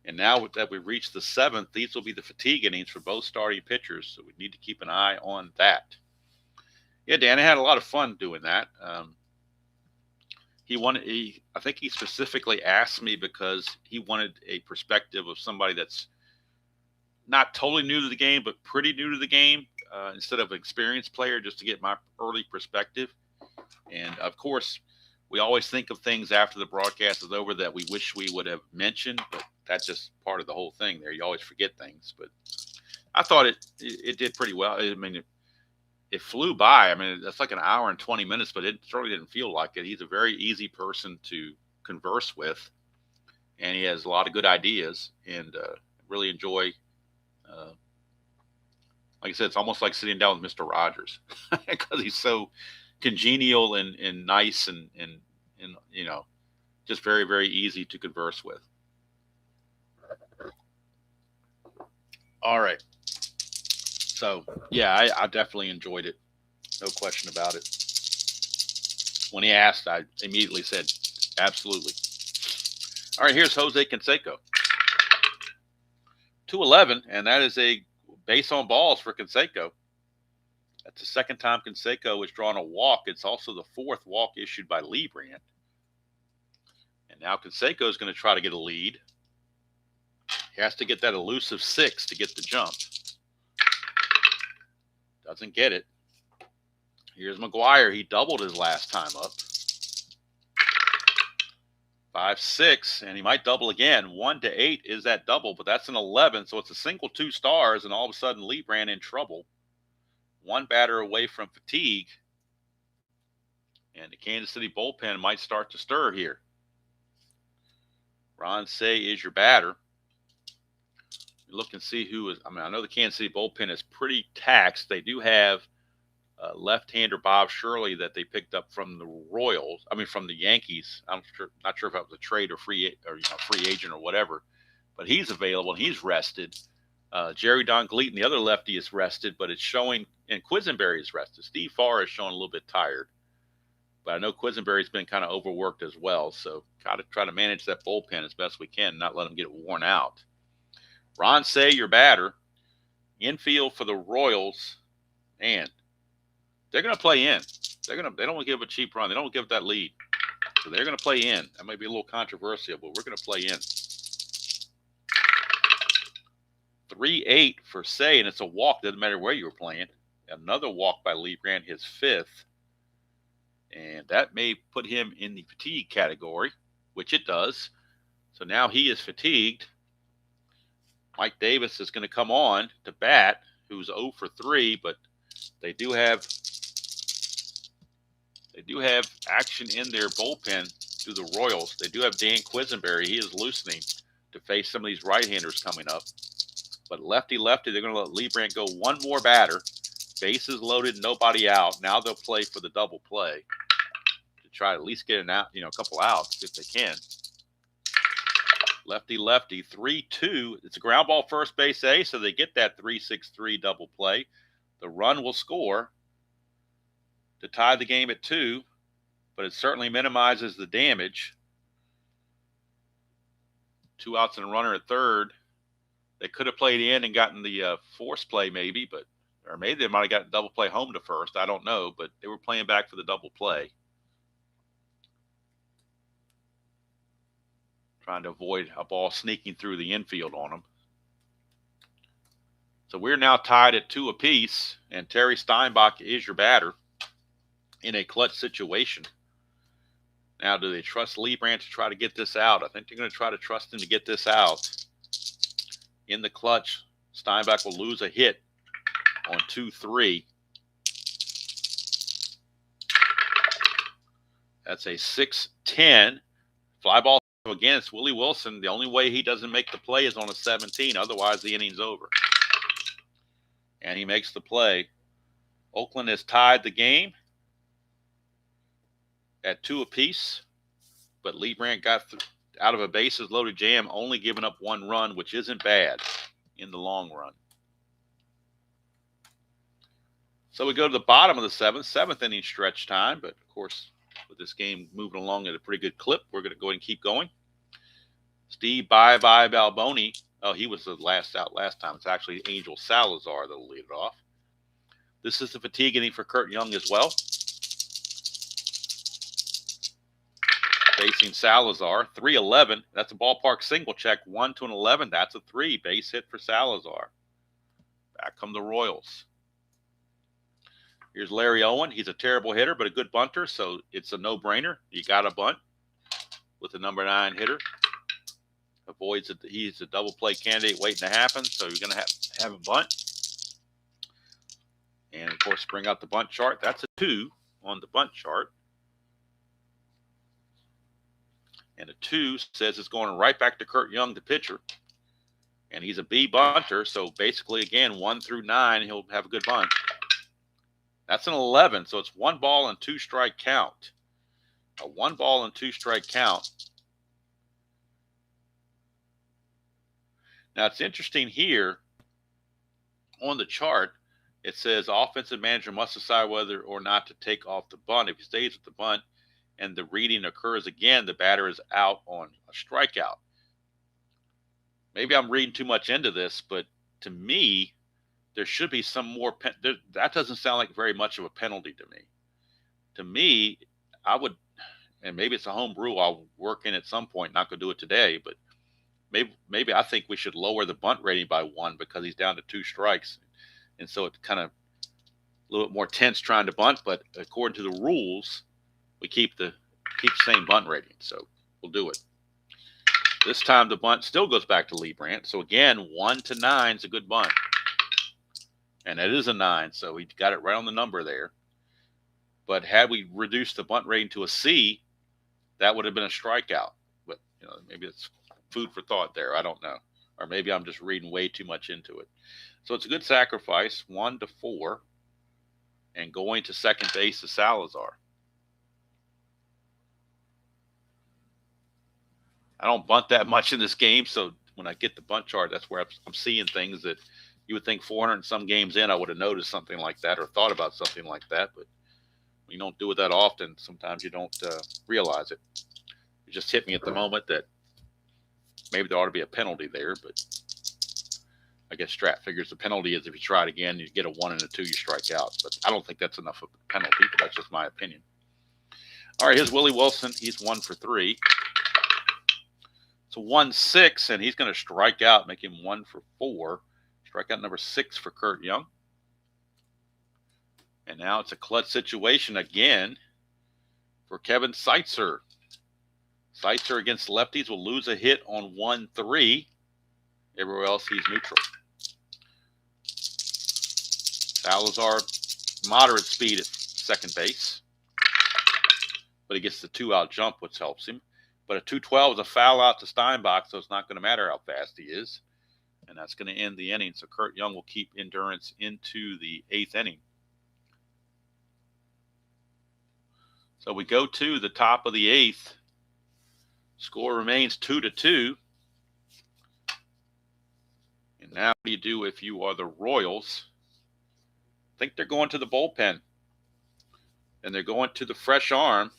A: And now that we've reached the 7th, these will be the fatigue innings for both starting pitchers. So we need to keep an eye on that. Yeah, Dan, I had a lot of fun doing that. I think he specifically asked me because he wanted a perspective of somebody that's not totally new to the game, but pretty new to the game, instead of an experienced player, just to get my early perspective. And of course, we always think of things after the broadcast is over that we wish we would have mentioned, but that's just part of the whole thing there. You always forget things, but I thought it did pretty well. I mean, it flew by. I mean, that's like an hour and 20 minutes, but it certainly didn't feel like it. He's a very easy person to converse with, and he has a lot of good ideas, and really enjoy. Like I said, it's almost like sitting down with Mr. Rogers because he's so congenial and nice and you know, just very, very easy to converse with. All right. So, yeah, I definitely enjoyed it. No question about it. When he asked, I immediately said, absolutely. All right, here's Jose Canseco. 211, and that is a base on balls for Canseco. That's the second time Canseco has drawn a walk. It's also the 4th walk issued by Leibrandt. And now Canseco is going to try to get a lead. He has to get that elusive 6 to get the jump. Doesn't get it. Here's McGuire. He doubled his last time up. 5-6, and he might double again. 1-8 is that double, but that's an 11, so it's a single 2 stars, and all of a sudden Leibrandt in trouble. 1 batter away from fatigue, and the Kansas City bullpen might start to stir here. Ron Say is your batter. Look and see who is. I mean, I know the Kansas City bullpen is pretty taxed. They do have left-hander Bob Shirley that they picked up from the Royals. I mean, from the Yankees. I'm not sure if that was a trade or free agent or whatever, but he's available and he's rested. Jerry Don Gleaton, the other lefty, is rested, but it's showing, and Quisenberry is rested. Steve Farr is showing a little bit tired, but I know Quisenberry's been kind of overworked as well. So got to try to manage that bullpen as best we can, not let them get worn out. Ron Say, your batter. Infield for the Royals, and they're going to play in. They don't want to give a cheap run. They don't give that lead. So they're going to play in. That might be a little controversial, but we're going to play in. 3-8 for Say, and it's a walk. Doesn't matter where you were playing. Another walk by Leibrandt, his 5th. And that may put him in the fatigue category, which it does. So now he is fatigued. Mike Davis is going to come on to bat, who's 0 for 3, but they do have action in their bullpen through the Royals. They do have Dan Quisenberry. He is loosening to face some of these right-handers coming up. But lefty, they're going to let Leibrandt go one more batter. Bases loaded, nobody out. Now they'll play for the double play to try to at least get an out, a couple outs if they can. Lefty, 3-2. It's a ground ball first base A, so they get that 3-6-3 double play. The run will score to tie the game at 2, but it certainly minimizes the damage. 2 outs and a runner at third. They could have played in and gotten the force play maybe, or maybe they might have gotten double play home to first. I don't know, but they were playing back for the double play. Trying to avoid a ball sneaking through the infield on them. So we're now tied at 2 apiece, and Terry Steinbach is your batter in a clutch situation. Now, do they trust Leibrandt to try to get this out? I think they're going to try to trust him to get this out. In the clutch, Steinbach will lose a hit on 2-3. That's a 6-10 fly ball. Again, it's Willie Wilson. The only way he doesn't make the play is on a 17. Otherwise, the inning's over. And he makes the play. Oakland has tied the game at 2 apiece. But Leibrandt got out of a bases-loaded jam, only giving up 1 run, which isn't bad in the long run. So we go to the bottom of the seventh inning stretch time. But, of course, with this game moving along at a pretty good clip, we're going to go ahead and keep going. Steve Bye-Bye Balboni. Oh, he was the last out last time. It's actually Angel Salazar that will lead it off. This is the fatigue inning for Curt Young as well. Facing Salazar, 3-11. That's a ballpark single check. 1 to an 11. That's a 3. Base hit for Salazar. Back come the Royals. Here's Larry Owen. He's a terrible hitter, but a good bunter, so it's a no-brainer. You got to bunt with the number 9 hitter. Avoids it. He's a double play candidate waiting to happen, so you're going to have a bunt. And, of course, bring out the bunt chart. That's a 2 on the bunt chart. And a 2 says it's going right back to Curt Young, the pitcher. And he's a B bunter, so basically, again, 1 through 9, he'll have a good bunt. That's an 11, so it's 1 ball and 2 strike count. A 1 ball and 2 strike count. Now, it's interesting here on the chart. It says offensive manager must decide whether or not to take off the bunt. If he stays with the bunt and the reading occurs again, the batter is out on a strikeout. Maybe I'm reading too much into this, but to me, there should be some more. That doesn't sound like very much of a penalty to me. To me, I would, and maybe it's a home rule I'll work in at some point. Not going to do it today, but maybe I think we should lower the bunt rating by 1 because he's down to 2 strikes. And so it's kind of a little bit more tense trying to bunt. But according to the rules, we keep the same bunt rating. So we'll do it. This time the bunt still goes back to Leibrandt. So again, 1 to 9 is a good bunt. And it is a 9, so he got it right on the number there. But had we reduced the bunt rating to a C, that would have been a strikeout. But maybe it's food for thought there. I don't know. Or maybe I'm just reading way too much into it. So it's a good sacrifice, 1 to 4. And going to second base is Salazar. I don't bunt that much in this game, so when I get the bunt chart, that's where I'm seeing things that you would think 400 and some games in, I would have noticed something like that or thought about something like that. But when you don't do it that often, sometimes you don't realize it. It just hit me at the moment that maybe there ought to be a penalty there. But I guess Strat figures the penalty is if you try it again, you get a 1 and a 2, you strike out. But I don't think that's enough of a penalty, but that's just my opinion. All right, here's Willie Wilson. He's 1 for 3. So 1-6, and he's going to strike out, make him 1 for 4. Strikeout number 6 for Curt Young. And now it's a clutch situation again for Kevin Seitzer. Seitzer against lefties will lose a hit on 1-3. Everywhere else he's neutral. Salazar, moderate speed at second base. But he gets the 2-out jump, which helps him. But a 2-12 is a foul out to Steinbach, so it's not going to matter how fast he is. And that's going to end the inning. So Curt Young will keep endurance into the 8th inning. So we go to the top of the 8th. Score remains 2-2. And now what do you do if you are the Royals? I think they're going to the bullpen. And they're going to the fresh arm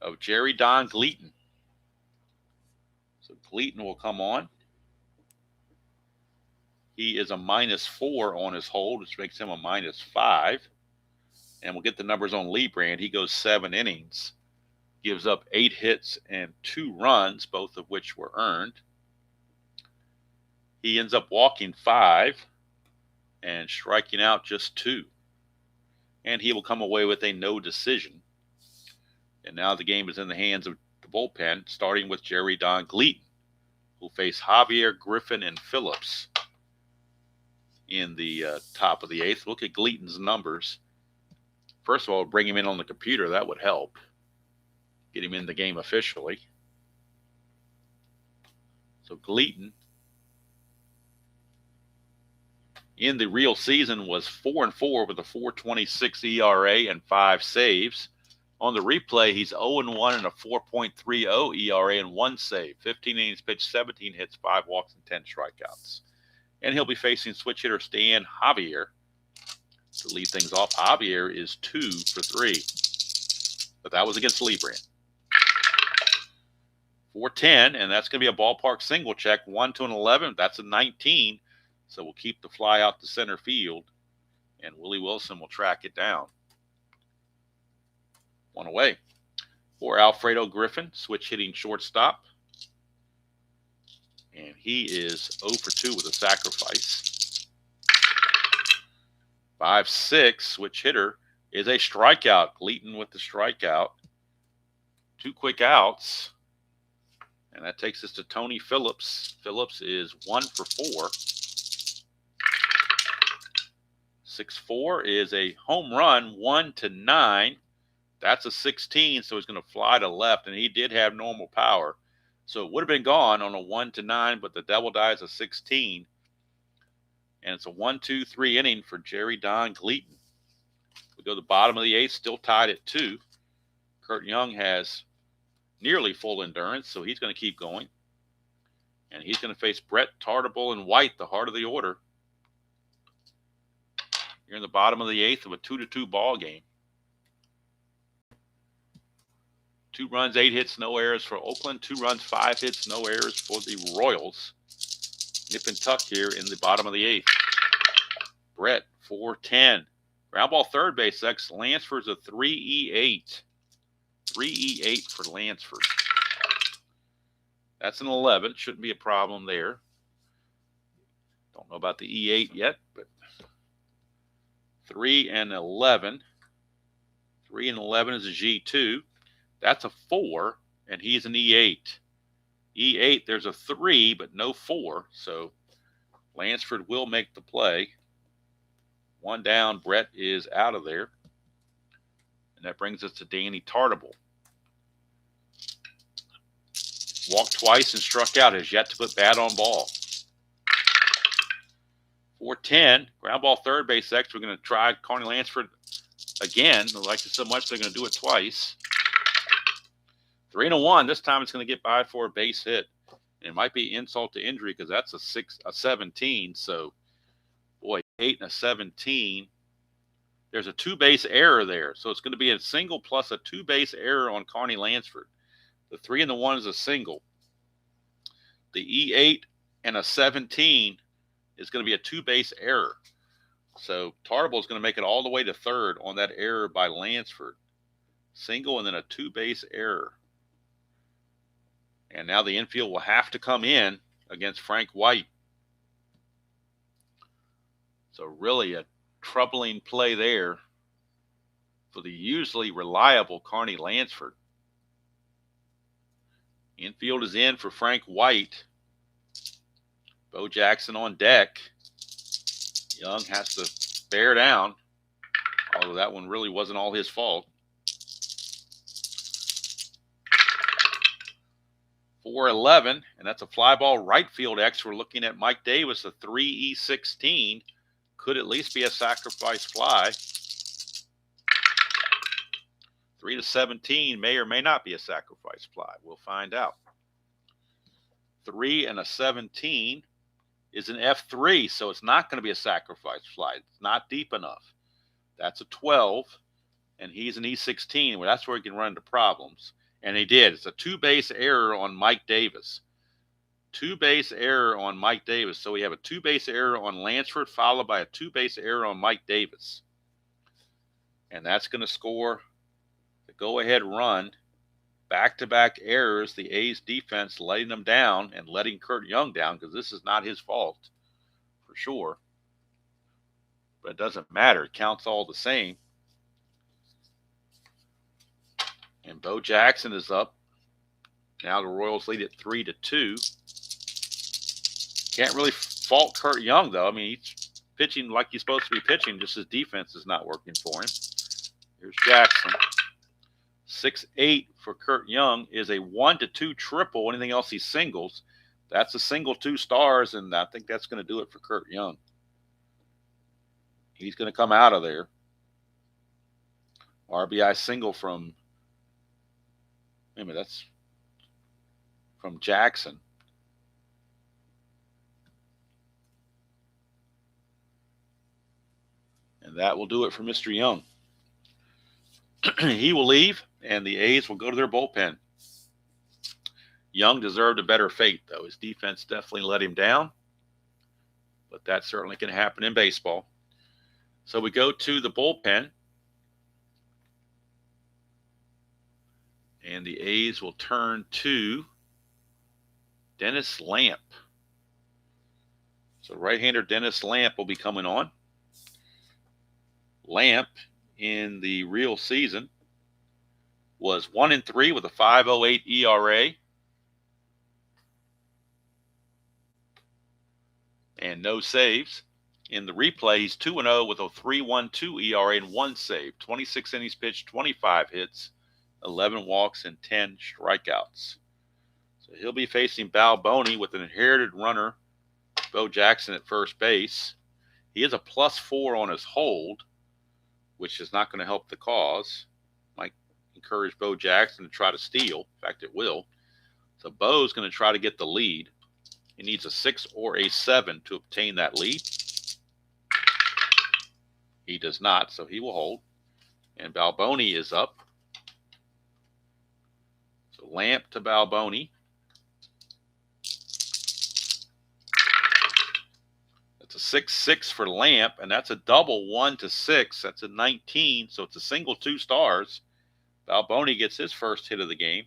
A: of Jerry Don Gleaton. So Gleaton will come on. He is a -4 on his hold, which makes him a -5. And we'll get the numbers on Leibrandt. He goes 7 innings, gives up 8 hits and 2 runs, both of which were earned. He ends up walking 5 and striking out just 2. And he will come away with a no decision. And now the game is in the hands of the bullpen, starting with Jerry Don Gleaton, who face Javier, Griffin, and Phillips in the top of the 8th. Look at Gleaton's numbers. First of all, bring him in on the computer. That would help. Get him in the game officially. So Gleaton, in the real season, was 4-4 with a 4.26 ERA and 5 saves. On the replay, he's 0-1 and a 4.30 ERA and 1 save. 15 innings pitched, 17 hits, 5 walks, and 10 strikeouts. And he'll be facing switch hitter Stan Javier to lead things off. Javier is 2 for 3, but that was against Leibrandt. 4-10, and that's going to be a ballpark single check. 1 to an 11, that's a 19. So we'll keep the fly out to center field, and Willie Wilson will track it down. 1 away. For Alfredo Griffin, switch hitting shortstop. And he is 0 for 2 with a sacrifice. 5-6, switch hitter is a strikeout. Gleaton with the strikeout. 2 quick outs. And that takes us to Tony Phillips. Phillips is 1 for 4. 6-4 is a home run, 1 to 9. That's a 16, so he's going to fly to left, and he did have normal power. So it would have been gone on a 1 to 9, but the double die is a 16. And it's a 1-2-3 inning for Jerry Don Gleaton. We go to the bottom of the 8th, still tied at 2. Kurt Young has nearly full endurance, so he's going to keep going. And he's going to face Brett Tartable and White, the heart of the order. You're in the bottom of the 8th of a 2-2 ball game. 2 runs, 8 hits, no errors for Oakland. 2 runs, 5 hits, no errors for the Royals. Nip and tuck here in the bottom of the 8th. Brett, 4-10. Ground ball third base, X. Lansford's a 3-E-8. 3-E-8 for Lansford. That's an 11. Shouldn't be a problem there. Don't know about the E8 yet, but 3 and 11. 3 and 11 is a G2. That's a 4, and he's an E8. E8, there's a 3, but no 4. So Lansford will make the play. 1 down, Brett is out of there. And that brings us to Danny Tartable. Walked twice and struck out. Has yet to put bat on ball. 4-10. Ground ball third base X. We're going to try Carney Lansford again. They liked it so much they're going to do it twice. 3-1. This time it's going to get by for a base hit. And it might be insult to injury because that's a 17. So, boy, 8 and a 17. There's a 2-base error there. So it's going to be a single plus a 2-base error on Carney Lansford. The 3 and the 1 is a single. The E8 and a 17 is going to be a 2-base error. So Tartable is going to make it all the way to third on that error by Lansford. Single and then a 2-base error. And now the infield will have to come in against Frank White. So really a troubling play there for the usually reliable Carney Lansford. Infield is in for Frank White. Bo Jackson on deck. Young has to bear down, although that one really wasn't all his fault. 4-11, and that's a fly ball right field X. We're looking at Mike Davis, a 3-E-16. Could at least be a sacrifice fly. 3-17 may or may not be a sacrifice fly. We'll find out. 3 and a 17 is an F3, so it's not going to be a sacrifice fly. It's not deep enough. That's a 12, and he's an E16. Well, that's where he can run into problems. And he did. It's a 2-base error on Mike Davis. 2-base error on Mike Davis. So we have a 2-base error on Lansford followed by a 2-base error on Mike Davis. And that's going to score the go-ahead run. Back-to-back errors, the A's defense letting them down and letting Kurt Young down because this is not his fault for sure. But it doesn't matter. It counts all the same. And Bo Jackson is up. Now the Royals lead at 3-2. Can't really fault Kurt Young, though. I mean, he's pitching like he's supposed to be pitching, just his defense is not working for him. Here's Jackson. 6-8 for Kurt Young is a 1-2 triple. Anything else he singles. That's a single 2 stars, and I think that's going to do it for Kurt Young. He's going to come out of there. RBI single from, wait a minute, that's from Jackson. And that will do it for Mr. Young. He will leave, and the A's will go to their bullpen. Young deserved a better fate, though. His defense definitely let him down, but that certainly can happen in baseball. So we go to the bullpen, and the A's will turn to Dennis Lamp. So right-hander Dennis Lamp will be coming on. Lamp in the real season was 1-3 with a 5.08 ERA and no saves. In the replay, he's 2-0 with a 3.12 ERA and 1 save. 26 innings pitched, 25 hits, 11 walks, and 10 strikeouts. So he'll be facing Balboni with an inherited runner, Bo Jackson at first base. He is a +4 on his hold, which is not going to help the cause. Might encourage Bo Jackson to try to steal. In fact, it will. So Bo's going to try to get the lead. He needs a 6 or a 7 to obtain that lead. He does not, so he will hold. And Balboni is up. So Lamp to Balboni. That's a 6-6 for Lamp, and that's a double 1-6. That's a 19, so it's a single 2 stars. Balboni gets his first hit of the game.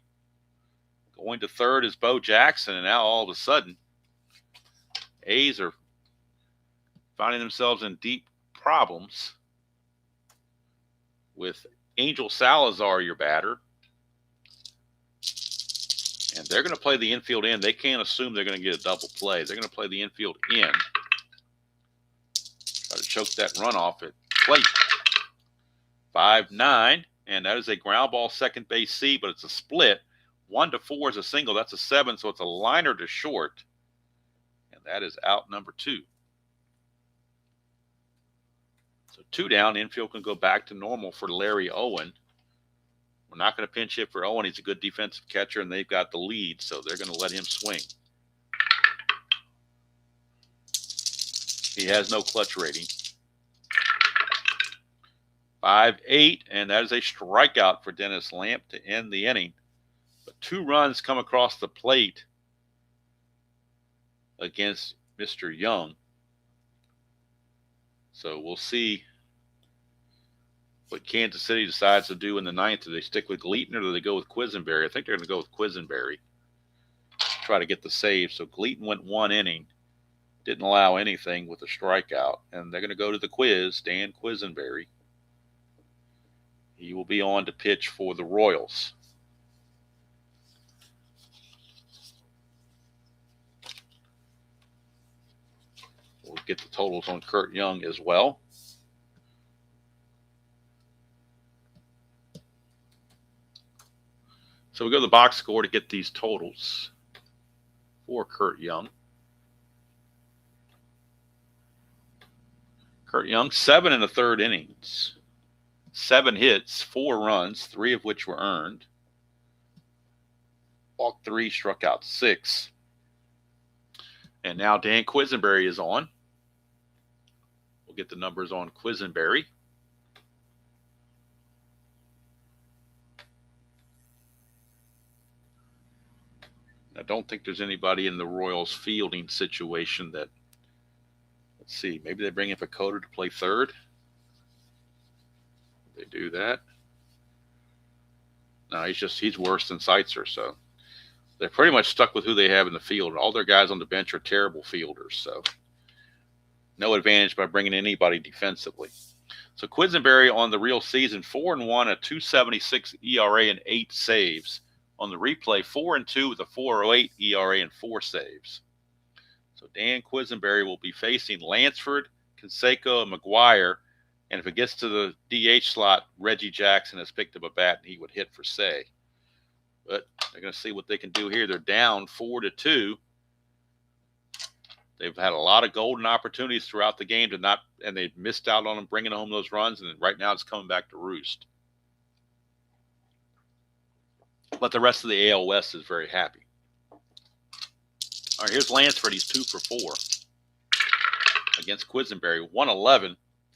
A: Going to third is Bo Jackson, and now all of a sudden, A's are finding themselves in deep problems with Angel Salazar, your batter. And they're going to play the infield in. They can't assume they're going to get a double play. They're going to play the infield in. Try to choke that runoff at plate. 5-9, and that is a ground ball second base C, but it's a split. 1-4 is a single. That's a 7, so it's a liner to short. And that is out number 2. So 2 down, infield can go back to normal for Larry Owen. We're not going to pinch hit for Owen. He's a good defensive catcher, and they've got the lead, so they're going to let him swing. He has no clutch rating. 5-8, and that is a strikeout for Dennis Lamp to end the inning. But 2 runs come across the plate against Mr. Young. So we'll see what Kansas City decides to do in the 9th. Do they stick with Gleaton or do they go with Quisenberry? I think they're going to go with Quisenberry. Try to get the save. So Gleaton went 1 inning. Didn't allow anything with a strikeout. And they're going to go to the quiz, Dan Quisenberry. He will be on to pitch for the Royals. We'll get the totals on Kurt Young as well. So we go to the box score to get these totals for Kurt Young. Kurt Young, 7 1/3 innings, 7 hits, 4 runs, 3 of which were earned. Walked 3, struck out 6. And now Dan Quisenberry is on. We'll get the numbers on Quisenberry. I don't think there's anybody in the Royals fielding situation that, let's see, maybe they bring in Pacoda to play third. They do that. No, he's worse than Seitzer, so they're pretty much stuck with who they have in the field. All their guys on the bench are terrible fielders, so no advantage by bringing anybody defensively. So Quisenberry on the real season, 4-1, a 2.76 ERA and 8 saves. On the replay, 4-2 with a 4.08 ERA and 4 saves. So Dan Quisenberry will be facing Lansford, Canseco, and McGuire. And if it gets to the DH slot, Reggie Jackson has picked up a bat and he would hit for Say. But they're going to see what they can do here. They're down 4-2. They've had a lot of golden opportunities throughout the game and they've missed out on them bringing home those runs. And right now it's coming back to roost. But the rest of the AL West is very happy. All right, here's Lansford. He's 2 for 4 against Quisenberry. 111,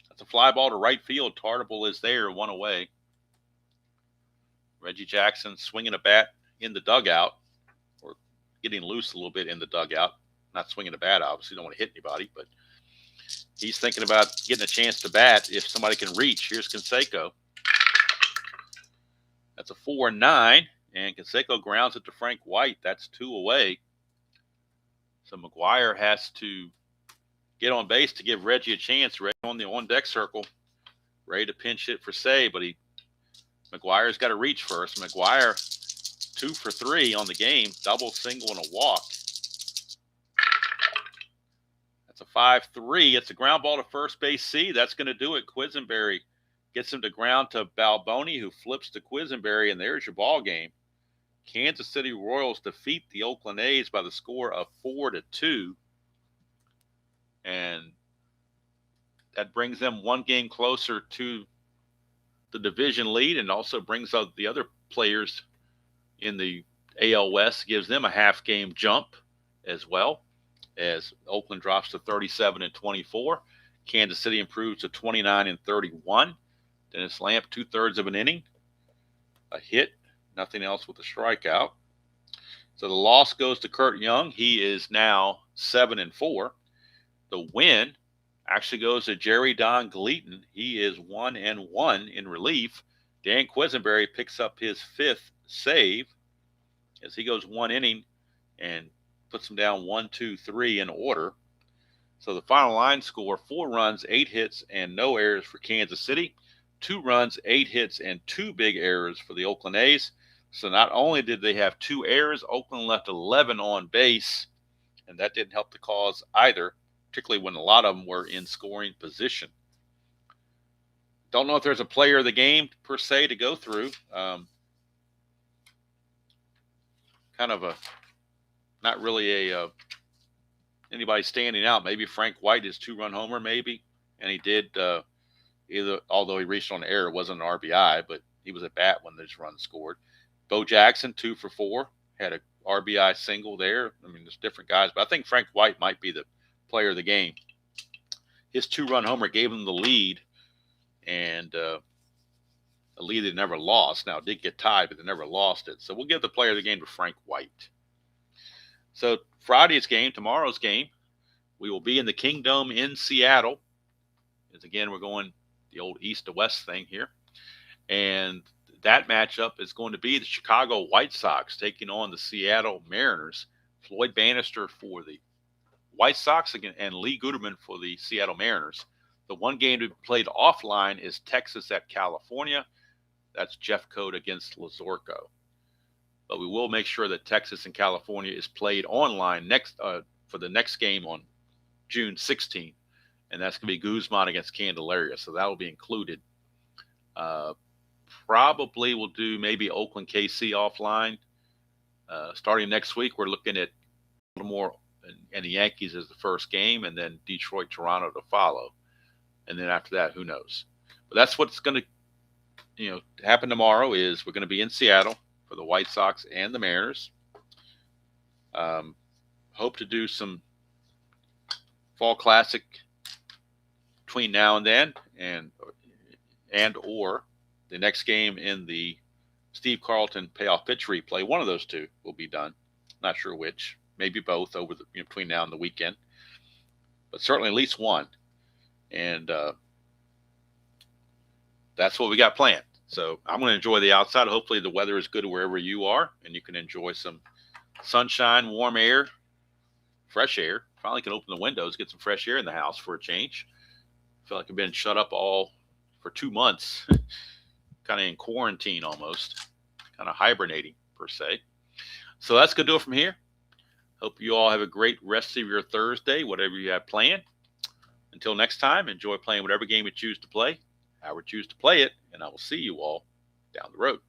A: a That's a fly ball to right field. Tartable is there, one away. Reggie Jackson swinging a bat in the dugout, or getting loose a little bit in the dugout. Not swinging a bat, obviously. Don't want to hit anybody, but he's thinking about getting a chance to bat if somebody can reach. Here's Canseco. That's a 4-9, and Canseco grounds it to Frank White. That's 2 away. So McGuire has to get on base to give Reggie a chance. Reggie on the on-deck circle, ready to pinch hit for Say, but McGuire's got to reach first. McGuire 2 for 3 on the game, double, single, and a walk. That's a 5-3. It's a ground ball to first base C. That's going to do it. Quisenberry gets him to ground to Balboni, who flips to Quisenberry, and there's your ball game. Kansas City Royals defeat the Oakland A's by the score of 4-2. And that brings them one game closer to the division lead, and also brings out the other players in the AL West, gives them a half game jump as well, as Oakland drops to 37-24. Kansas City improves to 29-31. Dennis Lamp, 2/3 of an inning, a hit, nothing else with a strikeout. So the loss goes to Kurt Young. He is now 7-4. The win actually goes to Jerry Don Gleaton. He is 1-1 in relief. Dan Quisenberry picks up his 5th save as he goes 1 inning and puts him down 1-2-3 in order. So the final line score: 4 runs, 8 hits, and no errors for Kansas City. 2 runs, 8 hits, and 2 big errors for the Oakland A's. So not only did they have 2 errors, Oakland left 11 on base, and that didn't help the cause either, particularly when a lot of them were in scoring position. Don't know if there's a player of the game per se to go through. Kind of not really anybody standing out. Maybe Frank White, his 2-run homer, maybe, and he did either. Although he reached on an error, it wasn't an RBI, but he was at bat when this run scored. Bo Jackson, 2 for 4, had a RBI single there. I mean, there's different guys, but I think Frank White might be the player of the game. His 2-run homer gave him the lead, and a lead they never lost. Now, it did get tied, but they never lost it. So we'll give the player of the game to Frank White. So Friday's game, tomorrow's game, we will be in the Kingdome in Seattle. As again, we're going the old east to west thing here. And that matchup is going to be the Chicago White Sox taking on the Seattle Mariners. Floyd Bannister for the White Sox and Lee Guterman for the Seattle Mariners. The one game to be played offline is Texas at California. That's Jeff Code against Lazorco. But we will make sure that Texas and California is played online for the next game on June 16th. And that's going to be Guzman against Candelaria. So that will be included. Probably we'll do maybe Oakland KC offline. Starting next week, we're looking at Baltimore and the Yankees as the first game, and then Detroit, Toronto to follow. And then after that, who knows? But that's what's going to happen tomorrow. Is we're going to be in Seattle for the White Sox and the Mariners. Hope to do some Fall Classic between now and then, and or the next game in the Steve Carlton payoff pitch replay. One of those two will be done. Not sure which. Maybe both over between now and the weekend. But certainly at least one. And that's what we got planned. So I'm going to enjoy the outside. Hopefully the weather is good wherever you are, and you can enjoy some sunshine, warm air, fresh air. Finally can open the windows, get some fresh air in the house for a change. I feel like I've been shut up for 2 months, kind of in quarantine almost, kind of hibernating per se. So that's going to do it from here. Hope you all have a great rest of your Thursday, whatever you have planned. Until next time, enjoy playing whatever game you choose to play, however you choose to play it, and I will see you all down the road.